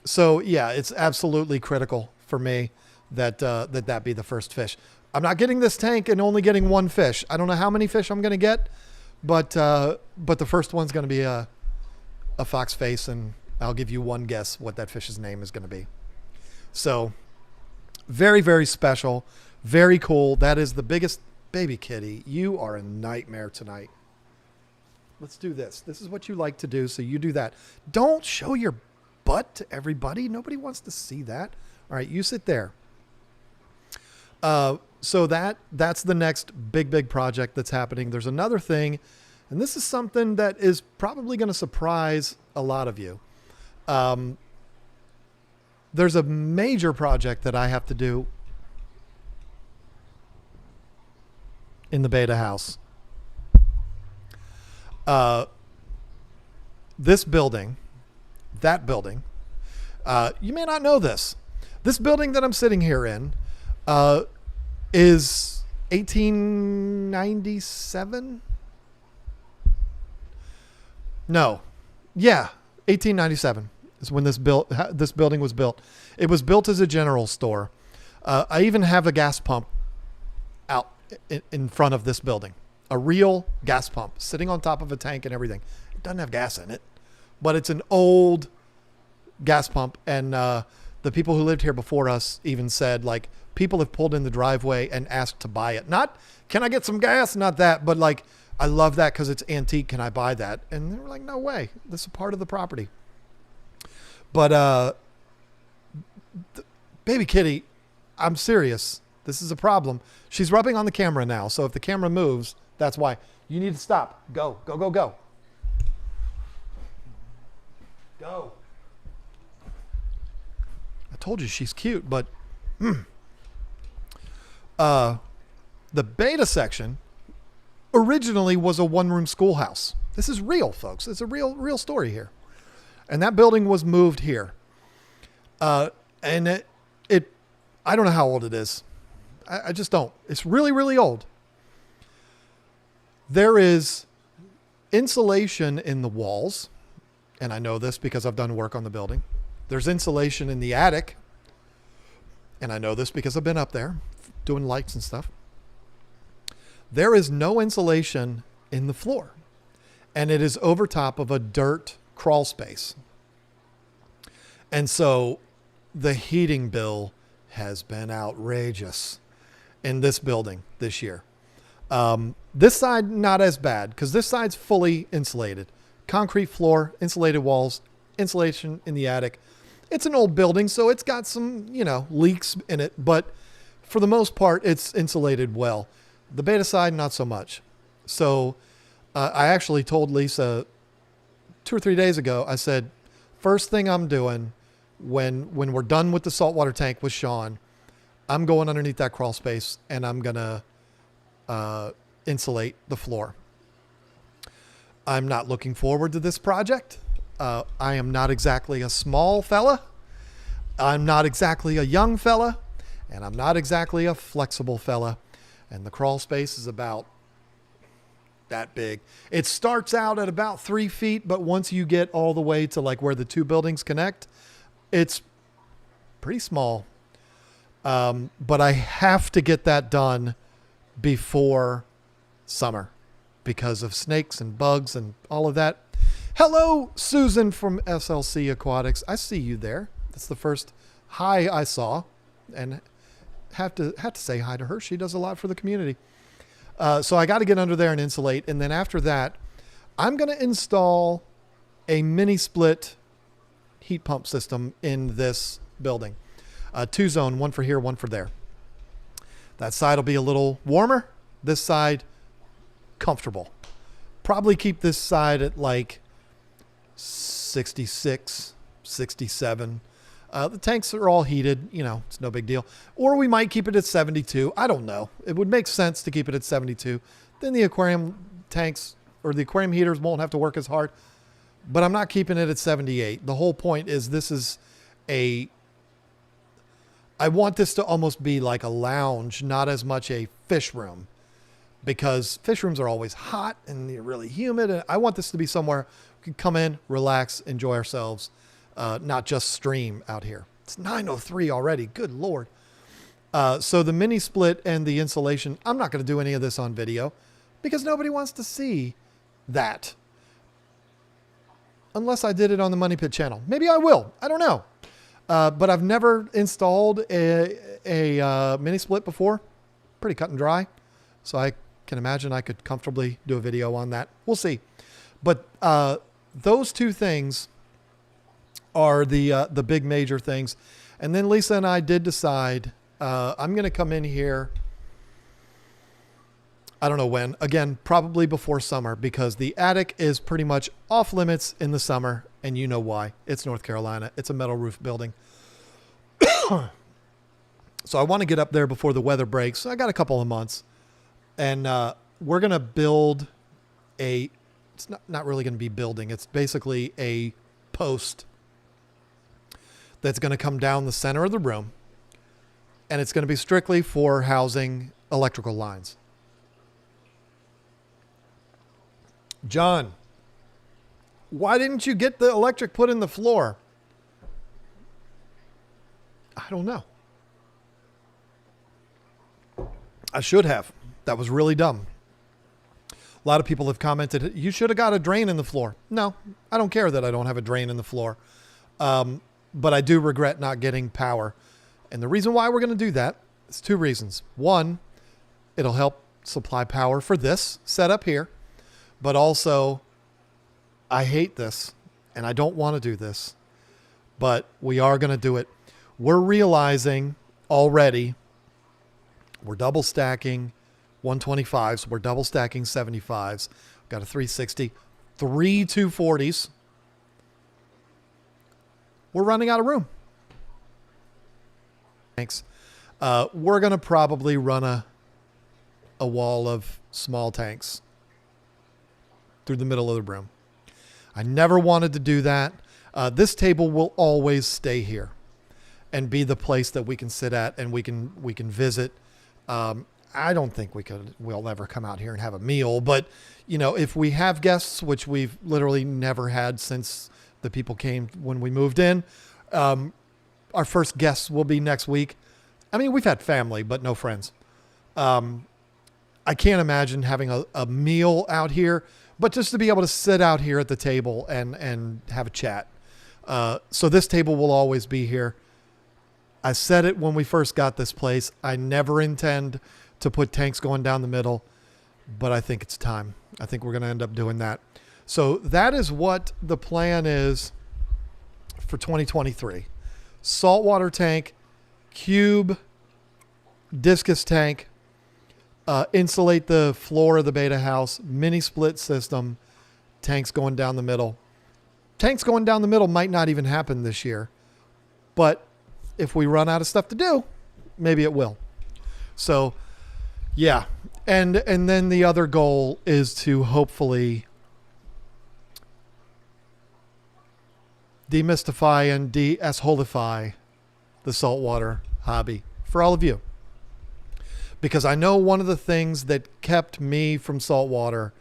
So yeah, it's absolutely critical for me that be the first fish. I'm not getting this tank and only getting one fish. I don't know how many fish I'm going to get, but the first one's going to be a fox face, and I'll give you one guess what that fish's name is going to be. So very, very special, very cool. That is the biggest. Baby kitty, you are a nightmare tonight. Let's do this. This is what you like to do, so you do that. Don't show your butt to everybody. Nobody wants to see that. All right, you sit there. So that's the next big project that's happening. There's another thing, and this is something that is probably going to surprise a lot of you. There's a major project that I have to do in the beta house. This building, that building, you may not know this. This building that I'm sitting here in is 1897. No. Yeah. 1897 is when this building was built. It was built as a general store. I even have a gas pump out in front of this building. A real gas pump sitting on top of a tank and everything. It doesn't have gas in it, but it's an old gas pump. And the people who lived here before us even said, like, people have pulled in the driveway and asked to buy it. Not, can I get some gas? Not that, but like, I love that because it's antique. Can I buy that? And they were like, no way. This is part of the property. But baby kitty, I'm serious. This is a problem. She's rubbing on the camera now. So if the camera moves, that's why. You need to stop. Go. Go. I told you she's cute, but the beta section originally was a one-room schoolhouse. This is real, folks. It's a real story here. And that building was moved here. And I don't know how old it is. I just don't. It's really old. There is insulation in the walls. And I know this because I've done work on the building. There's insulation in the attic. And I know this because I've been up there doing lights and stuff. There is no insulation in the floor. And it is over top of a dirt crawl space. And so the heating bill has been outrageous in this building this year. This side, not as bad because this side's fully insulated. Concrete floor, insulated walls, insulation in the attic. It's an old building, so it's got some, leaks in it. But for the most part, it's insulated well. The beta side, not so much. So I actually told Lisa 2 or 3 days ago, I said, first thing I'm doing when we're done with the saltwater tank with Sean, I'm going underneath that crawl space and I'm going to insulate the floor. I'm not looking forward to this project. I am not exactly a small fella. I'm not exactly a young fella. And I'm not exactly a flexible fella. And the crawl space is about that big. It starts out at about 3 feet, but once you get all the way to like where the two buildings connect, it's pretty small. But I have to get that done before summer because of snakes and bugs and all of that. Hello, Susan from SLC Aquatics. I see you there. That's the first hi I saw, and have to say hi to her. She does a lot for the community. So I got to get under there and insulate. And then after that, I'm going to install a mini split heat pump system in this building. 2-zone, one for here, one for there. That side will be a little warmer. This side, comfortable. Probably keep this side at like 66, 67. The tanks are all heated, it's no big deal. Or we might keep it at 72. I don't know. It would make sense to keep it at 72. Then the aquarium tanks or the aquarium heaters won't have to work as hard. But I'm not keeping it at 78. The whole point is I want this to almost be like a lounge, not as much a fish room. Because fish rooms are always hot and they're really humid. And I want this to be somewhere we can come in, relax, enjoy ourselves. Not just stream out here. It's 9:03 already. Good Lord. So the mini split and the insulation, I'm not going to do any of this on video because nobody wants to see that. Unless I did it on the Money Pit channel. Maybe I will. I don't know. But I've never installed a mini split before. Pretty cut and dry. So I can imagine I could comfortably do a video on that. We'll see. But those two things are the big major things. And then Lisa and I did decide I'm going to come in here. I don't know when. Again, probably before summer because the attic is pretty much off limits in the summer. And you know why. It's North Carolina. It's a metal roof building. So I want to get up there before the weather breaks. So I got a couple of months. And we're going to build it's not really going to be building. It's basically a post that's going to come down the center of the room. And it's going to be strictly for housing electrical lines. John, why didn't you get the electric put in the floor? I don't know. I should have. That was really dumb. A lot of people have commented, you should have got a drain in the floor. No, I don't care that I don't have a drain in the floor. But I do regret not getting power. And the reason why we're going to do that is 2 reasons. One, it'll help supply power for this setup here. But also, I hate this and I don't want to do this. But we are going to do it. We're realizing already we're double stacking 125s. We're double stacking 75s. Got a 360, 3 240s. We're running out of room. Thanks. We're going to probably run a wall of small tanks. through the middle of the room. I never wanted to do that. This table will always stay here and be the place that we can sit at and we can visit. I don't think we'll ever come out here and have a meal, but you know, if we have guests, which we've literally never had since the people came when we moved in, our first guests will be next week. I mean, we've had family, but no friends. I can't imagine having a meal out here, but just to be able to sit out here at the table and have a chat. So this table will always be here. I said it when we first got this place. I never intend to put tanks going down the middle, but I think it's time. I think we're going to end up doing that. So that is what the plan is for 2023. Saltwater tank, cube, discus tank, insulate the floor of the beta house, mini split system, tanks going down the middle. Tanks going down the middle might not even happen this year, but if we run out of stuff to do, maybe it will. So yeah. And then the other goal is to hopefully demystify and de-assholify the saltwater hobby for all of you. Because I know one of the things that kept me from saltwater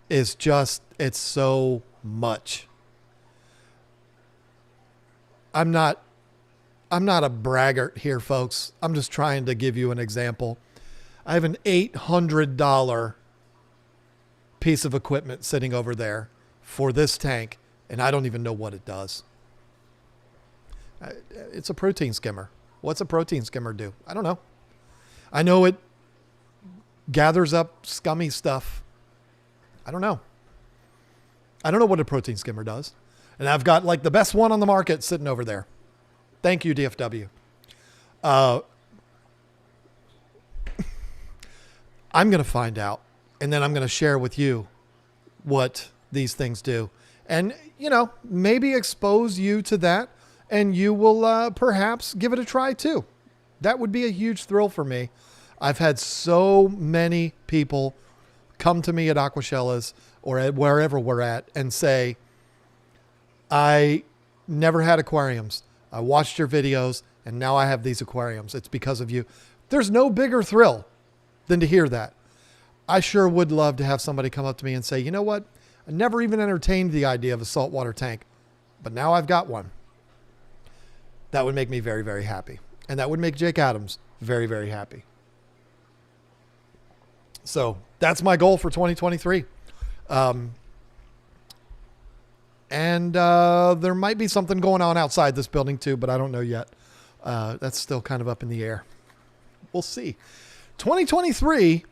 is just, it's so much. I'm not a braggart here, folks. I'm just trying to give you an example. I have an $800 piece of equipment sitting over there for this tank, and I don't even know what it does. It's a protein skimmer. What's a protein skimmer do? I don't know. I know it gathers up scummy stuff. I don't know. I don't know what a protein skimmer does. And I've got like the best one on the market sitting over there. Thank you, DFW. I'm going to find out, and then I'm going to share with you what these things do. And, you know, maybe expose you to that, and you will perhaps give it a try too. That would be a huge thrill for me. I've had so many people come to me at Aquashellas or at wherever we're at and say, I never had aquariums. I watched your videos and now I have these aquariums. It's because of you. There's no bigger thrill than to hear that. I sure would love to have somebody come up to me and say, you know what? I never even entertained the idea of a saltwater tank, but now I've got one. That would make me very, very happy. And that would make Jake Adams very, very happy. So that's my goal for 2023. And there might be something going on outside this building too, but I don't know yet. That's still kind of up in the air. We'll see. 2023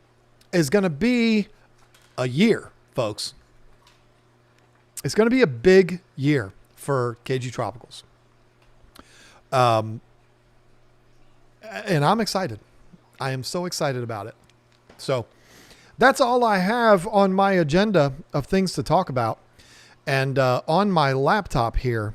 is going to be a year, folks. It's going to be a big year for KG Tropicals. And I'm excited. I am so excited about it. So that's all I have on my agenda of things to talk about. And on my laptop here,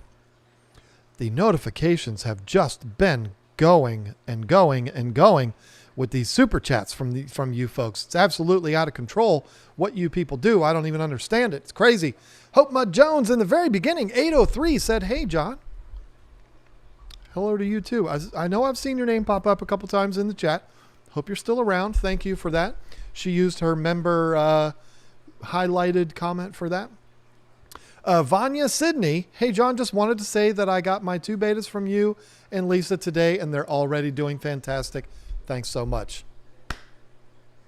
the notifications have just been going and going and going with these super chats from you folks. It's absolutely out of control what you people do. I don't even understand it. It's crazy. Hope Mud Jones in the very beginning, 803, said, hey, John. Hello to you too. I know I've seen your name pop up a couple times in the chat. Hope you're still around. Thank you for that. She used her member highlighted comment for that. Vanya Sydney. Hey, John, just wanted to say that I got my 2 betas from you and Lisa today, and they're already doing fantastic. Thanks so much.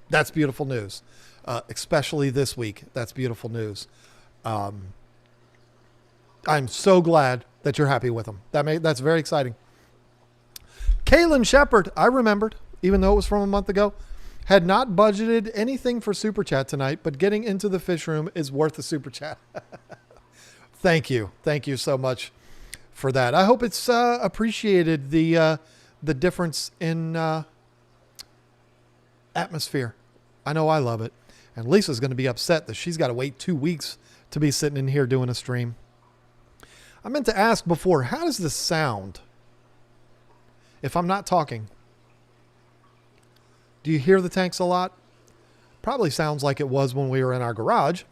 That's beautiful news. Especially this week. That's beautiful news. I'm so glad that you're happy with them. That's very exciting. Kaylin Shepard, I remembered, even though it was from a month ago, had not budgeted anything for Super Chat tonight, but getting into the fish room is worth a Super Chat. Thank you. Thank you so much for that. I hope it's appreciated the difference in atmosphere. I know I love it. And Lisa's going to be upset that she's got to wait 2 weeks to be sitting in here doing a stream. I meant to ask before, how does this sound if I'm not talking? Do you hear the tanks a lot? Probably sounds like it was when we were in our garage.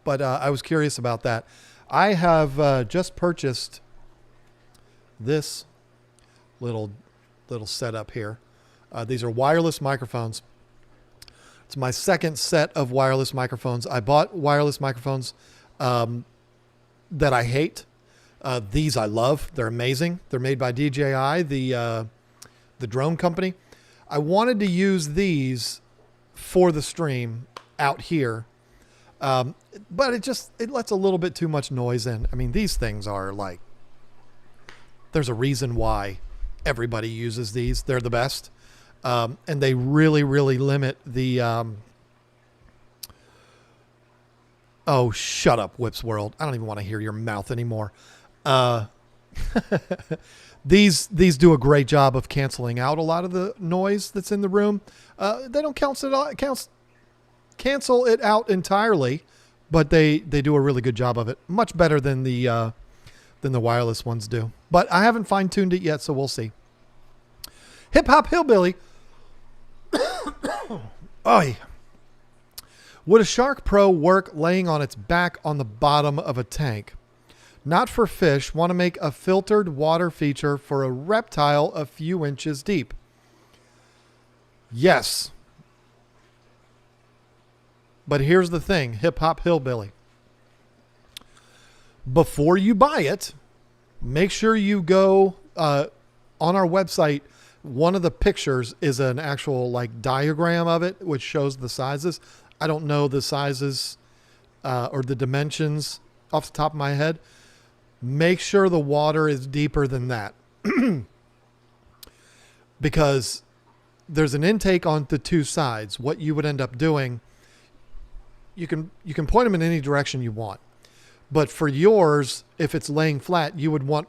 but I was curious about that. I have just purchased this little setup here. These are wireless microphones. It's my second set of wireless microphones. I bought wireless microphones that I hate. These I love. They're amazing. They're made by DJI, the drone company. I wanted to use these for the stream out here, but it lets a little bit too much noise in. I mean, these things are like, there's a reason why everybody uses these. They're the best. And they really, really limit the, oh, shut up, Whips World. I don't even want to hear your mouth anymore. These do a great job of canceling out a lot of the noise that's in the room. They don't cancel it out entirely, but they do a really good job of it. Much better than the wireless ones do. But I haven't fine-tuned it yet, so we'll see. Hip Hop Hillbilly. Oy. Would a Shark Pro work laying on its back on the bottom of a tank? Not for fish. Want to make a filtered water feature for a reptile a few inches deep. Yes. But here's the thing, Hip Hop Hillbilly. Before you buy it, make sure you go on our website. One of the pictures is an actual like diagram of it, which shows the sizes. I don't know the sizes or the dimensions off the top of my head. Make sure the water is deeper than that because there's an intake on the two sides. What you would end up doing, you can point them in any direction you want. But for yours, if it's laying flat, you would want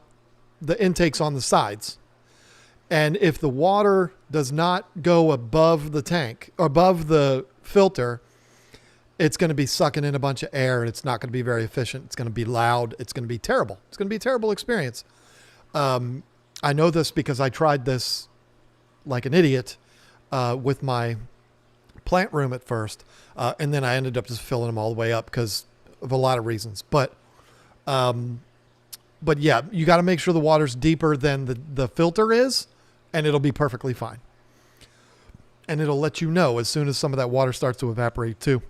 the intakes on the sides. And if the water does not go above the tank, or above the filter, it's going to be sucking in a bunch of air and it's not going to be very efficient. It's going to be loud. It's going to be terrible. It's going to be a terrible experience. I know this because I tried this like an idiot with my plant room at first. And then I ended up just filling them all the way up because of a lot of reasons. But yeah, you got to make sure the water's deeper than the filter is, and it'll be perfectly fine. And it'll let you know as soon as some of that water starts to evaporate too.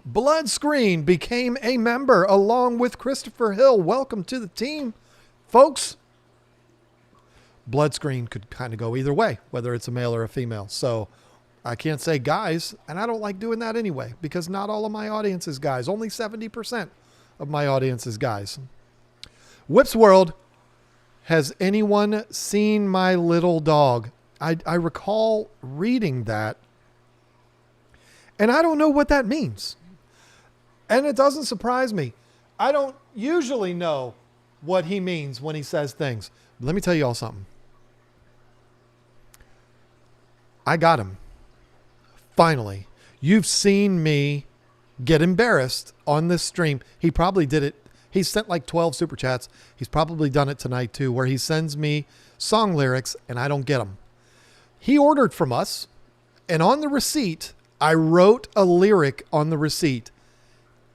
Blood Screen became a member along with Christopher Hill. Welcome to the team, folks. Blood Screen could kind of go either way, whether it's a male or a female. So I can't say guys, and I don't like doing that anyway, because not all of my audience is guys. Only 70% of my audience is guys. Whips World, has anyone seen my little dog? I recall reading that, and I don't know what that means. And it doesn't surprise me. I don't usually know what he means when he says things. Let me tell you all something. I got him. Finally. You've seen me get embarrassed on this stream. He probably did it. He sent like 12 super chats. He's probably done it tonight too, where he sends me song lyrics and I don't get them. He ordered from us, and on the receipt, I wrote a lyric on the receipt,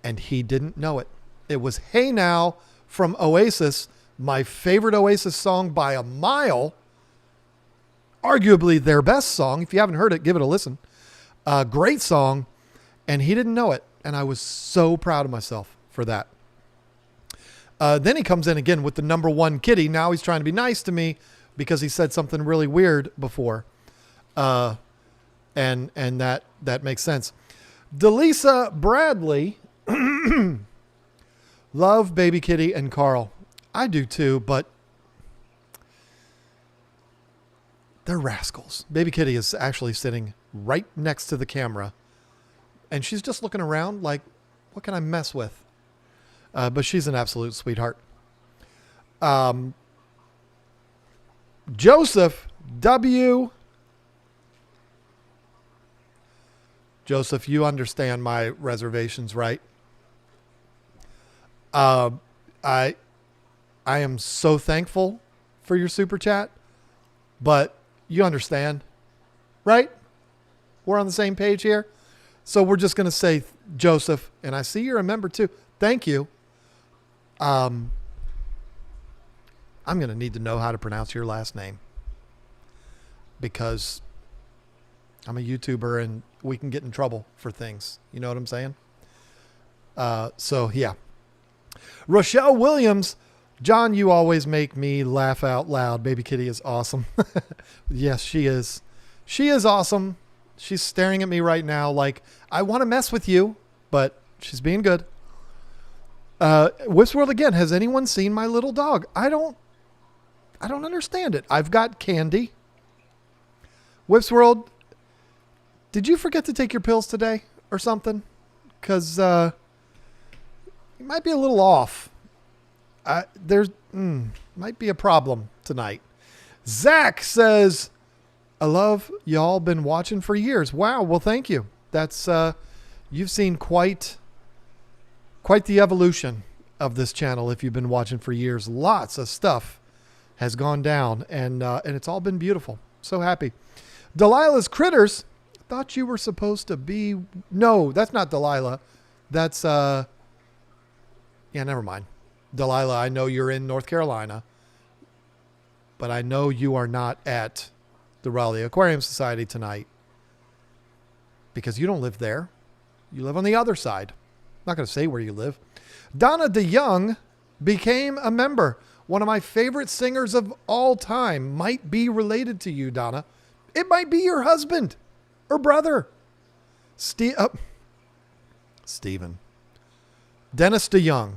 and he didn't know it. It was Hey Now from Oasis, my favorite Oasis song by a mile. Arguably their best song. If you haven't heard it, give it a listen. Great song, and he didn't know it, and I was so proud of myself for that. Then he comes in again with the number one kitty. Now he's trying to be nice to me because he said something really weird before. And that makes sense. Delisa Bradley, love Baby Kitty and Carl. I do too, but they're rascals. Baby Kitty is actually sitting right next to the camera, and she's just looking around like, what can I mess with? But she's an absolute sweetheart. Joseph W. Joseph, you understand my reservations, right? I am so thankful for your super chat, but you understand, right? We're on the same page here. So we're just going to say Joseph, and I see you're a member too. Thank you. I'm going to need to know how to pronounce your last name because I'm a YouTuber and we can get in trouble for things. You know what I'm saying? So yeah. Rochelle Williams, John, you always make me laugh out loud. Baby Kitty is awesome. Yes, she is. She is awesome. She's staring at me right now like, I want to mess with you, but she's being good. Wisp World again. Has anyone seen my little dog? I don't understand it. I've got Candy. Wisp World, did you forget to take your pills today or something? Because you might be a little off. There's might be a problem tonight. Zach says, I love y'all, been watching for years. Wow. Well, thank you. That's, you've seen quite the evolution of this channel. If you've been watching for years, lots of stuff has gone down and it's all been beautiful. So happy. Delilah's Critters. Thought you were supposed to be, no, that's not Delilah. That's, yeah, never mind. Delilah, I know you're in North Carolina, but I know you are not at the Raleigh Aquarium Society tonight because you don't live there. You live on the other side. I'm not going to say where you live. Donna DeYoung became a member. One of my favorite singers of all time might be related to you, Donna. It might be your husband or brother. Steven. Dennis DeYoung.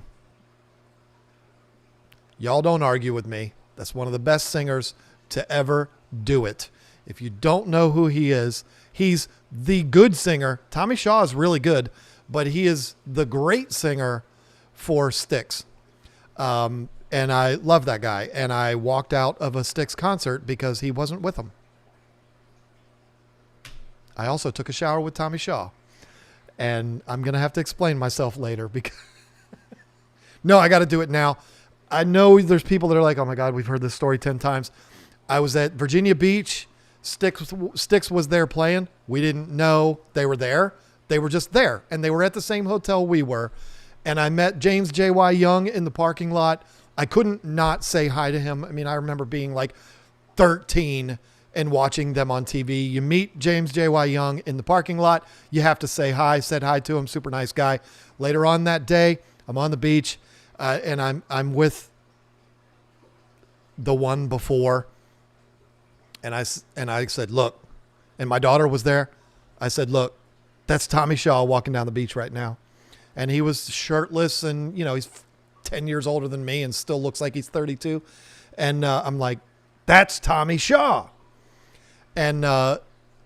Y'all don't argue with me. That's one of the best singers to ever do it. If you don't know who he is, he's the good singer. Tommy Shaw is really good, but he is the great singer for Styx. And I love that guy. And I walked out of a Styx concert because he wasn't with them. I also took a shower with Tommy Shaw. And I'm going to have to explain myself later because no, I got to do it now. I know there's people that are like, oh my God, we've heard this story 10 times. I was at Virginia Beach. Styx was there playing. We didn't know they were there. They were just there. And they were at the same hotel we were. And I met James J.Y. Young in the parking lot. I couldn't not say hi to him. I mean, I remember being like 13 and watching them on TV. You meet James J.Y. Young in the parking lot. You have to say hi. Said hi to him. Super nice guy. Later on that day, I'm on the beach. And I'm with the one before, and I said, look, and my daughter was there. I said, look, that's Tommy Shaw walking down the beach right now, and he was shirtless, and he's 10 years older than me, and still looks like he's 32, and I'm like, that's Tommy Shaw, and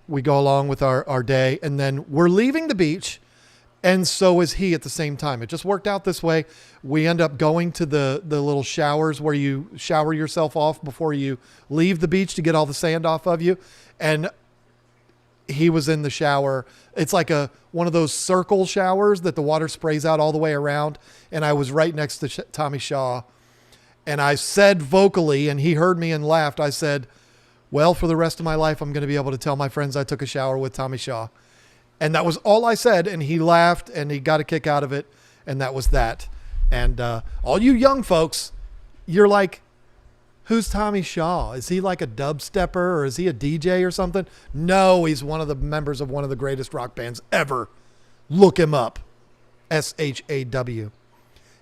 we go along with our day, and then we're leaving the beach. And so is he at the same time. It just worked out this way. We end up going to the little showers where you shower yourself off before you leave the beach to get all the sand off of you. And he was in the shower. It's like one of those circle showers that the water sprays out all the way around. And I was right next to Tommy Shaw. And I said vocally, and he heard me and laughed. I said, well, for the rest of my life, I'm going to be able to tell my friends I took a shower with Tommy Shaw. And that was all I said. And he laughed and he got a kick out of it. And that was that. And all you young folks, you're like, who's Tommy Shaw? Is he like a dubstepper or is he a DJ or something? No, he's one of the members of one of the greatest rock bands ever. Look him up. SHAW.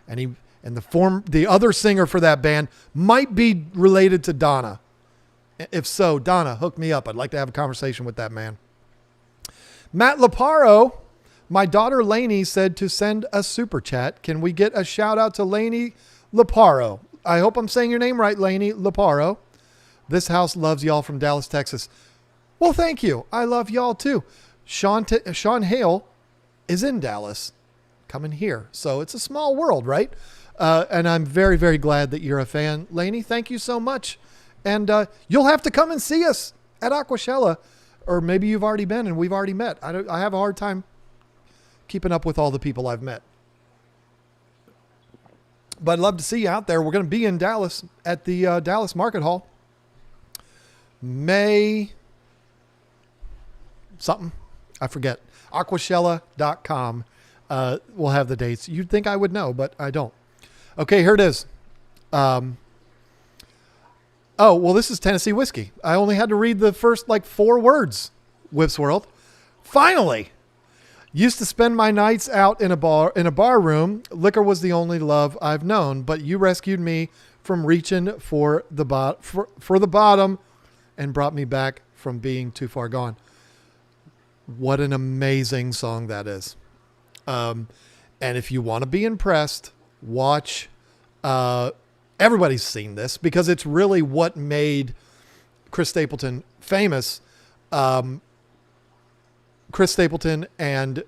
And the other singer for that band might be related to Donna. If so, Donna, hook me up. I'd like to have a conversation with that man. Matt Laparo, my daughter Lainey said to send a super chat. Can we get a shout out to Lainey Laparo? I hope I'm saying your name right, Lainey Laparo. This house loves y'all from Dallas, Texas. Well, thank you. I love y'all too. Sean Hale is in Dallas, coming here. So it's a small world, right? And I'm very, very glad that you're a fan. Lainey, thank you so much. And you'll have to come and see us at Aquashella. Or maybe you've already been and we've already met. I have a hard time keeping up with all the people I've met. But I'd love to see you out there. We're going to be in Dallas at the Dallas Market Hall. May something. I forget. Aquashella.com will have the dates. You'd think I would know, but I don't. Okay, here it is. Oh, well, this is Tennessee whiskey. I only had to read the first 4 words. Whips World. Finally. Used to spend my nights out in a bar room. Liquor was the only love I've known, but you rescued me from reaching for the bottom and brought me back from being too far gone. What an amazing song that is. And if you want to be impressed, watch, everybody's seen this because it's really what made Chris Stapleton famous. Chris Stapleton and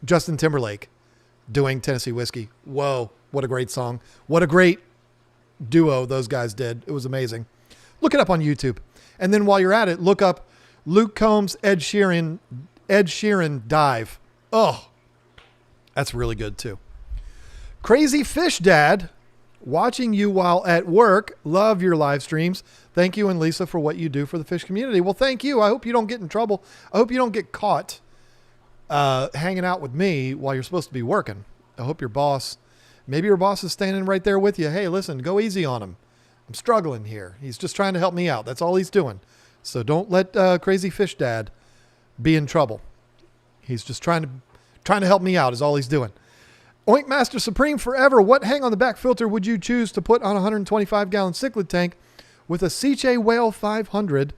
Justin Timberlake doing Tennessee Whiskey. Whoa, what a great song. What a great duo those guys did. It was amazing. Look it up on YouTube. And then while you're at it, look up Luke Combs, Ed Sheeran Dive. Oh, that's really good too. Crazy Fish Dad, watching you while at work. Love your live streams. Thank you and Lisa for what you do for the fish community. Well, thank you. I hope you don't get in trouble. I hope you don't get caught hanging out with me while you're supposed to be working. I hope your boss is standing right there with you. Hey, listen, go easy on him. I'm struggling here. He's just trying to help me out. That's all he's doing. So don't let Crazy Fish Dad be in trouble. He's just trying to help me out is all he's doing. Oink Master Supreme forever. What hang on the back filter would you choose to put on a 125-gallon cichlid tank with a Seachay Whale 500,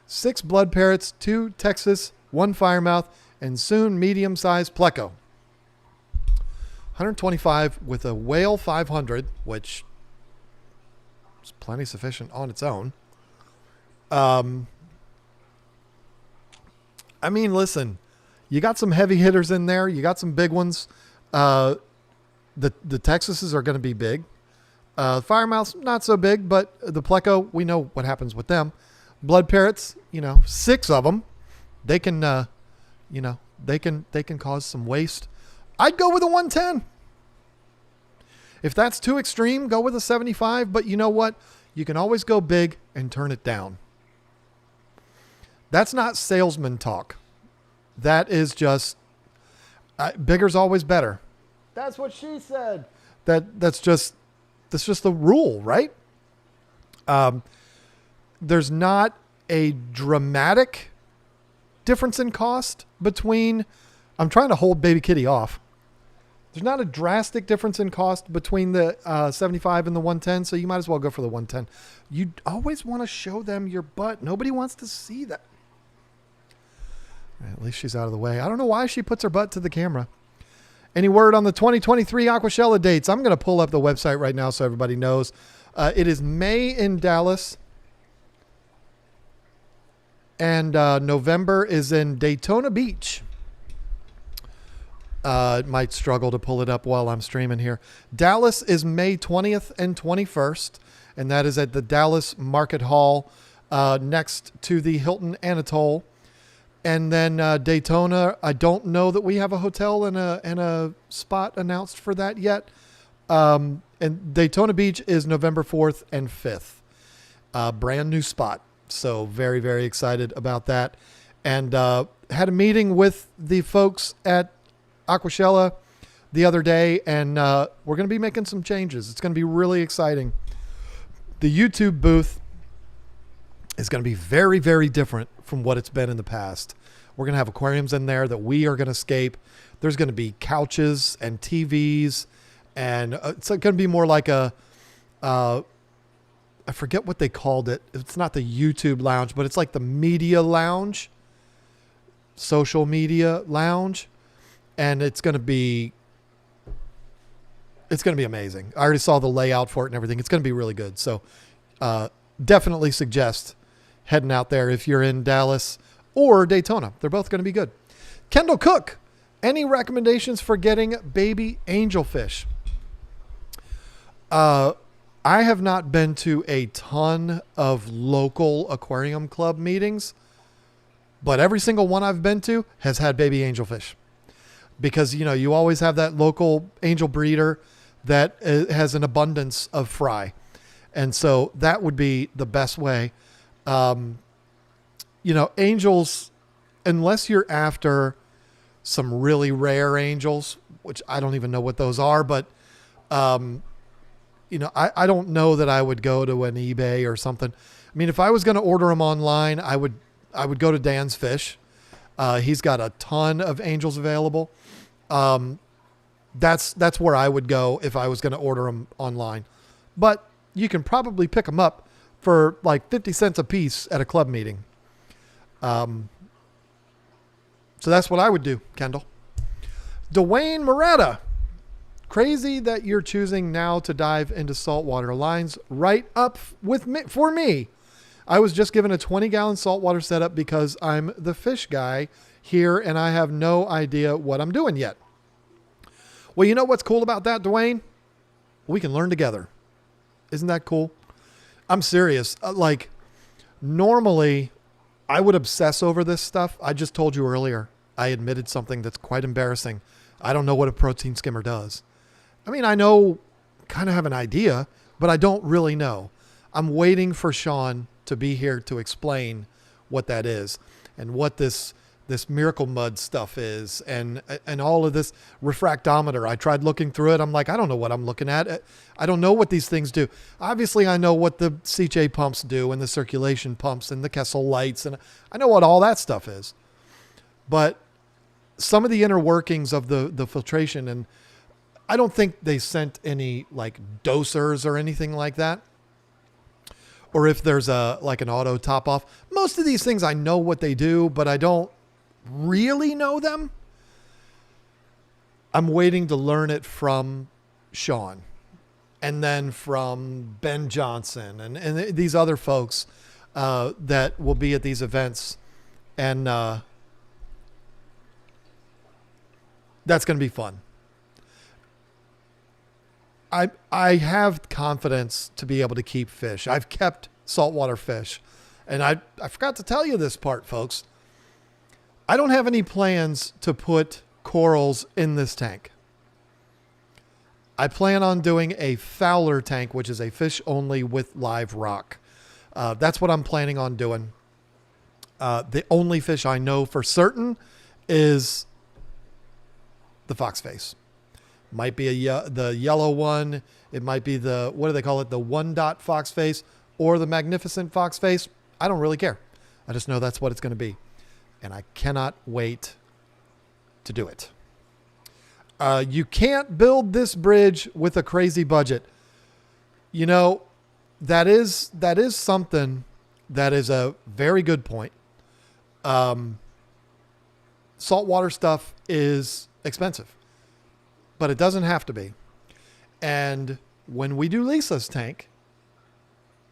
6 blood parrots, 2 Texas, 1 firemouth, and soon medium-sized pleco? 125 with a Whale 500, which is plenty sufficient on its own. I mean, listen, you got some heavy hitters in there. You got some big ones. The Texases are going to be big. Firemouths, not so big, but the pleco, we know what happens with them. Blood parrots, 6 of them. They can, they can cause some waste. I'd go with a 110. If that's too extreme, go with a 75. But you know what? You can always go big and turn it down. That's not salesman talk. That is just bigger's always better. That's what she said. That's just the rule, right? There's not a dramatic difference in cost between. I'm trying to hold Baby Kitty off. There's not a drastic difference in cost between the 75 and the 110, so you might as well go for the 110. You always want to show them your butt. Nobody wants to see that. At least she's out of the way. I don't know why she puts her butt to the camera. Any word on the 2023 Aquashella dates? I'm going to pull up the website right now so everybody knows. It is May in Dallas. And November is in Daytona Beach. Might struggle to pull it up while I'm streaming here. Dallas is May 20th and 21st. And that is at the Dallas Market Hall next to the Hilton Anatole. And then Daytona, I don't know that we have a hotel and a spot announced for that yet. And Daytona Beach is November 4th and 5th. Brand new spot. So very, very excited about that. And had a meeting with the folks at Aquashella the other day, and we're going to be making some changes. It's going to be really exciting. The YouTube booth is going to be very, very different from what it's been in the past. We're going to have aquariums in there that we are going to scape. There's going to be couches and TVs, and it's going to be more like a, I forget what they called it. It's not the YouTube lounge, but it's like the media lounge, social media lounge. And it's going to be amazing. I already saw the layout for it and everything. It's going to be really good. So definitely suggest heading out there if you're in Dallas or Daytona. They're both going to be good. Kendall Cook, any recommendations for getting baby angelfish? I have not been to a ton of local aquarium club meetings, but every single one I've been to has had baby angelfish. Because, you always have that local angel breeder that has an abundance of fry. And so that would be the best way. Angels, unless you're after some really rare angels, which I don't even know what those are, but I don't know that I would go to an eBay or something. I mean, if I was going to order them online, I would go to Dan's Fish. He's got a ton of angels available. That's where I would go if I was going to order them online. But you can probably pick them up for like 50 cents a piece at a club meeting. So that's what I would do, Kendall. Dwayne Moretta. Crazy that you're choosing now to dive into saltwater. Lines right up with me, for me. I was just given a 20-gallon saltwater setup because I'm the fish guy here and I have no idea what I'm doing yet. Well, you know what's cool about that, Dwayne? We can learn together. Isn't that cool? I'm serious. Normally, I would obsess over this stuff. I just told you earlier, I admitted something that's quite embarrassing. I don't know what a protein skimmer does. I mean, I know, kind of have an idea, but I don't really know. I'm waiting for Sean to be here to explain what that is and what this miracle mud stuff is and all of this refractometer. I tried looking through it. I'm like, I don't know what I'm looking at. I don't know what these things do. Obviously, I know what the CJ pumps do and the circulation pumps and the Kessel lights, and I know what all that stuff is. But some of the inner workings of the filtration, and I don't think they sent any like dosers or anything like that. Or if there's an auto top off. Most of these things I know what they do, but I don't really know them. I'm waiting to learn it from Sean and then from Ben Johnson and these other folks that will be at these events. And that's going to be fun. I have confidence to be able to keep fish. I've kept saltwater fish. And I forgot to tell you this part, folks. I don't have any plans to put corals in this tank. I plan on doing a Fowler tank, which is a fish only with live rock. That's what I'm planning on doing. The only fish I know for certain is the foxface. Might be the yellow one. It might be the, what do they call it? The 1-dot foxface or the magnificent foxface. I don't really care. I just know that's what it's going to be. And I cannot wait to do it. You can't build this bridge with a crazy budget. You know, that is something that is a very good point. Saltwater stuff is expensive, but it doesn't have to be. And when we do Lisa's tank,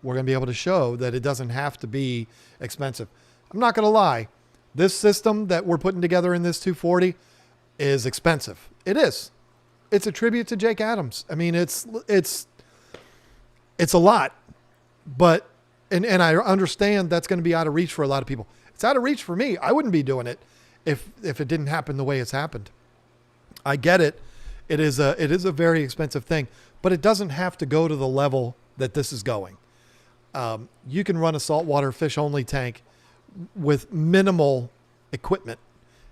we're going to be able to show that it doesn't have to be expensive. I'm not going to lie. This system that we're putting together in this 240 is expensive. It is. It's a tribute to Jake Adams. I mean, it's a lot, but, and I understand that's going to be out of reach for a lot of people. It's out of reach for me. I wouldn't be doing it if it didn't happen the way it's happened. I get it. It is a very expensive thing, but it doesn't have to go to the level that this is going. You can run a saltwater fish only tank with minimal equipment,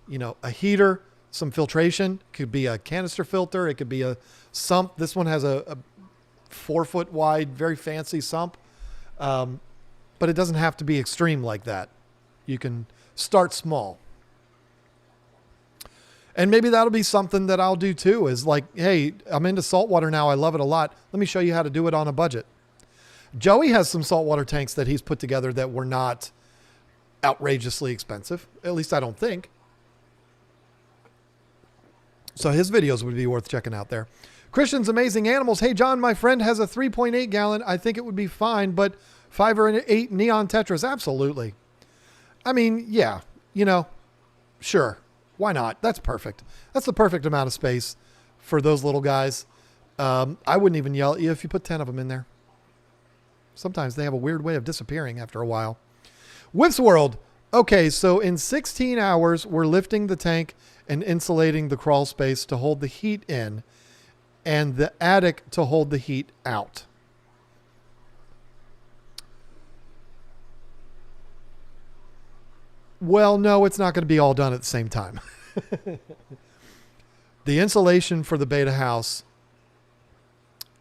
you know, a heater, some filtration, could be a canister filter. It could be a sump. This one has a 4-foot wide, very fancy sump. But it doesn't have to be extreme like that. You can start small. And maybe that'll be something that I'll do too, is like, hey, I'm into saltwater now. I love it a lot. Let me show you how to do it on a budget. Joey has some saltwater tanks that he's put together that were not outrageously expensive. At least I don't think. So his videos would be worth checking out there. Christian's Amazing Animals. Hey, John, my friend has a 3.8 gallon. I think it would be fine, but 5 or 8 neon tetras. Absolutely. I mean, yeah, you know, sure. Why not? That's perfect. That's the perfect amount of space for those little guys. I wouldn't even yell at you if you put 10 of them in there. Sometimes they have a weird way of disappearing after a while. Whips World. Okay, so in 16 hours, we're lifting the tank and insulating the crawl space to hold the heat in and the attic to hold the heat out. Well, no, it's not going to be all done at the same time. The insulation for the beta house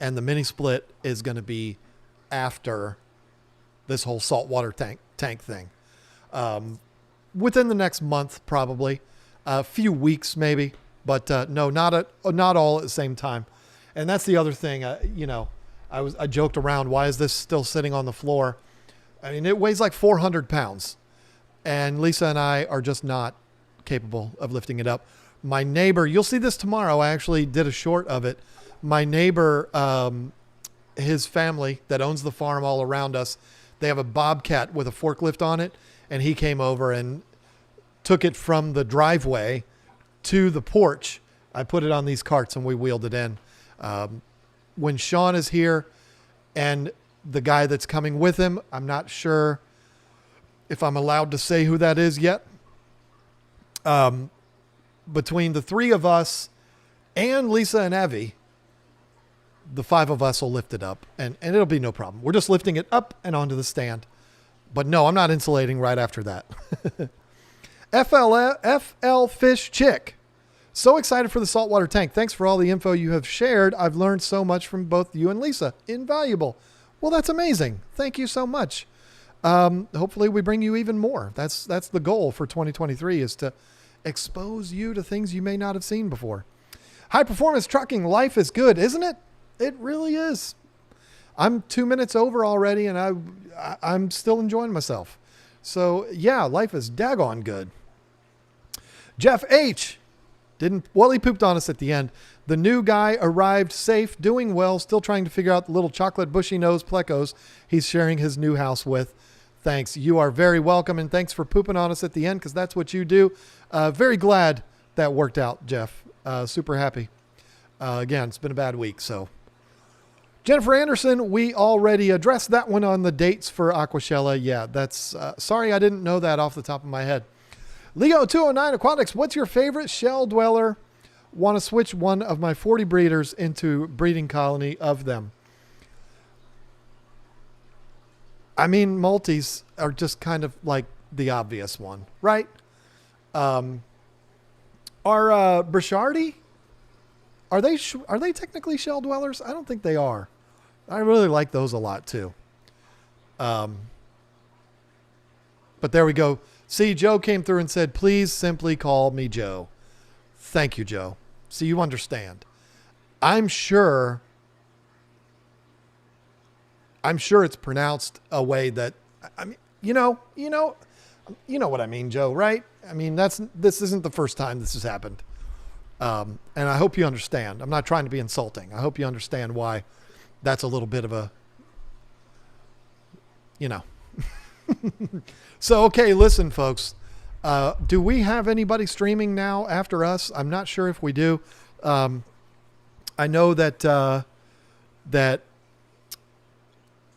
and the mini split is going to be after this whole saltwater tank thing. Within the next month, probably a few weeks, maybe, but no, not all at the same time. And that's the other thing. I joked around. Why is this still sitting on the floor? I mean, it weighs like 400 pounds, and Lisa and I are just not capable of lifting it up. My neighbor, you'll see this tomorrow. I actually did a short of it. My neighbor, his family that owns the farm all around us, they have a bobcat with a forklift on it, and he came over and took it from the driveway to the porch. I put it on these carts and we wheeled it in. When Sean is here and the guy that's coming with him, I'm not sure if I'm allowed to say who that is yet. Between the three of us and Lisa and Evie, the five of us will lift it up and it'll be no problem. We're just lifting it up and onto the stand. But no, I'm not insulating right after that. FL Fish Chick. So excited for the saltwater tank. Thanks for all the info you have shared. I've learned so much from both you and Lisa. Invaluable. Well, that's amazing. Thank you so much. Hopefully we bring you even more. That's the goal for 2023, is to expose you to things you may not have seen before. High performance trucking, life is good, isn't it? It really is. I'm 2 minutes over already and I'm still enjoying myself. So yeah, life is daggone good. Jeff H. He pooped on us at the end. The new guy arrived safe, doing well, still trying to figure out the little chocolate bushy nose plecos he's sharing his new house with. Thanks. You are very welcome, and thanks for pooping on us at the end, because that's what you do. Very glad that worked out, Jeff. Super happy. Again, it's been a bad week, so. Jennifer Anderson, we already addressed that one on the dates for Aquashella. Yeah, that's, sorry I didn't know that off the top of my head. Leo209 Aquatics, what's your favorite shell dweller? Want to switch one of my 40 breeders into breeding colony of them. I mean, multis are just kind of like the obvious one, right? Are Brichardi? Are they technically shell dwellers? I don't think they are. I really like those a lot too. But there we go. See, Joe came through and said, please simply call me Joe. Thank you, Joe. So you understand. I'm sure it's pronounced a way that, I mean, you know what I mean, Joe, right? I mean, this isn't the first time this has happened. And I hope you understand. I'm not trying to be insulting. I hope you understand why that's a little bit of a, So, okay, listen, folks. Do we have anybody streaming now after us? I'm not sure if we do. I know that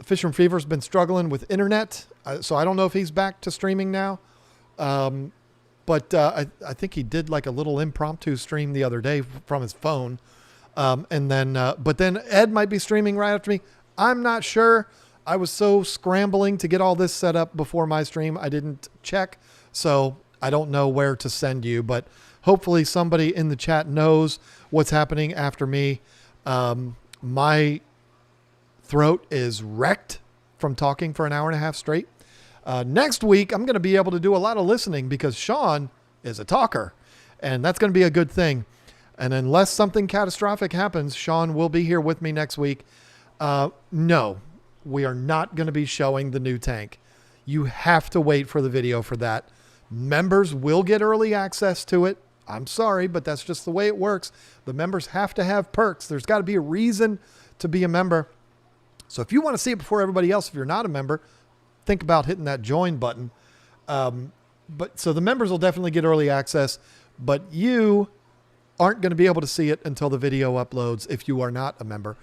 Fisher and Fever's been struggling with internet, so I don't know if he's back to streaming now. But I think he did like a little impromptu stream the other day from his phone. But then Ed might be streaming right after me. I'm not sure. I was so scrambling to get all this set up before my stream, I didn't check. So I don't know where to send you, but hopefully somebody in the chat knows what's happening after me. My throat is wrecked from talking for an hour and a half straight. Next week, I'm going to be able to do a lot of listening because Sean is a talker, and that's going to be a good thing. And unless something catastrophic happens, Sean will be here with me next week. No, we are not going to be showing the new tank. You have to wait for the video for that. Members will get early access to it. I'm sorry, but that's just the way it works. The members have to have perks. There's got to be a reason to be a member. So if you want to see it before everybody else, if you're not a member, think about hitting that join button. So the members will definitely get early access, but you aren't going to be able to see it until the video uploads if you are not a member.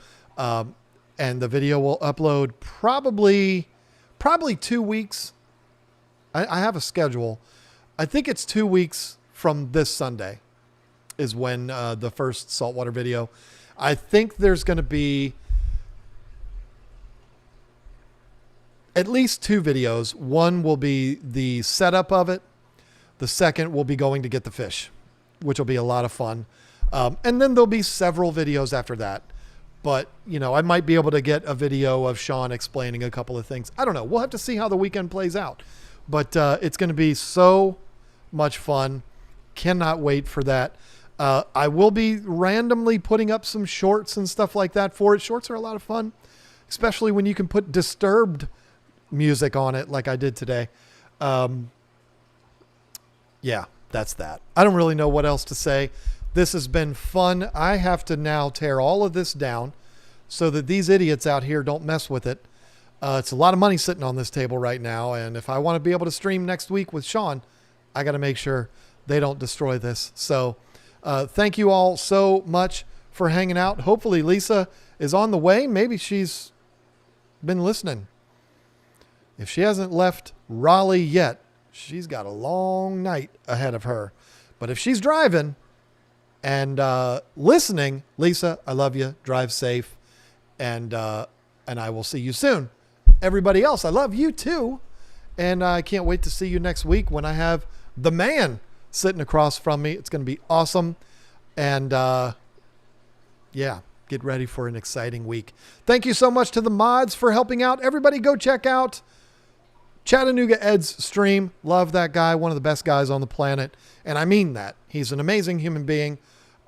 And the video will upload probably 2 weeks. I have a schedule. I think it's 2 weeks from this Sunday is when the first saltwater video. I think there's going to be at least 2 videos. One will be the setup of it. The second will be going to get the fish. which will be a lot of fun. And then there'll be several videos after that. But, you know, I might be able to get a video of Sean explaining a couple of things. I don't know. We'll have to see how the weekend plays out. But it's going to be so much fun. Cannot wait for that. I will be randomly putting up some shorts and stuff like that for it. Shorts are a lot of fun, especially when you can put Disturbed music on it like I did today. Yeah, that's that. I don't really know what else to say. This has been fun. I have to now tear all of this down so that these idiots out here don't mess with it. It's a lot of money sitting on this table right now. And if I want to be able to stream next week with Sean, I got to make sure they don't destroy this. So thank you all so much for hanging out. Hopefully Lisa is on the way. Maybe she's been listening. If she hasn't left Raleigh yet, she's got a long night ahead of her. But if she's driving and listening, Lisa, I love you. Drive safe. And I will see you soon. Everybody else, I love you too. And I can't wait to see you next week when I have the man sitting across from me. It's going to be awesome. And yeah, get ready for an exciting week. Thank you so much to the mods for helping out. Everybody go check out Chattanooga Ed's stream. Love that guy. One of the best guys on the planet. And I mean that. He's an amazing human being.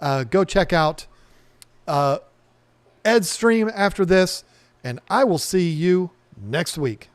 Go check out Ed's stream after this. And I will see you next week.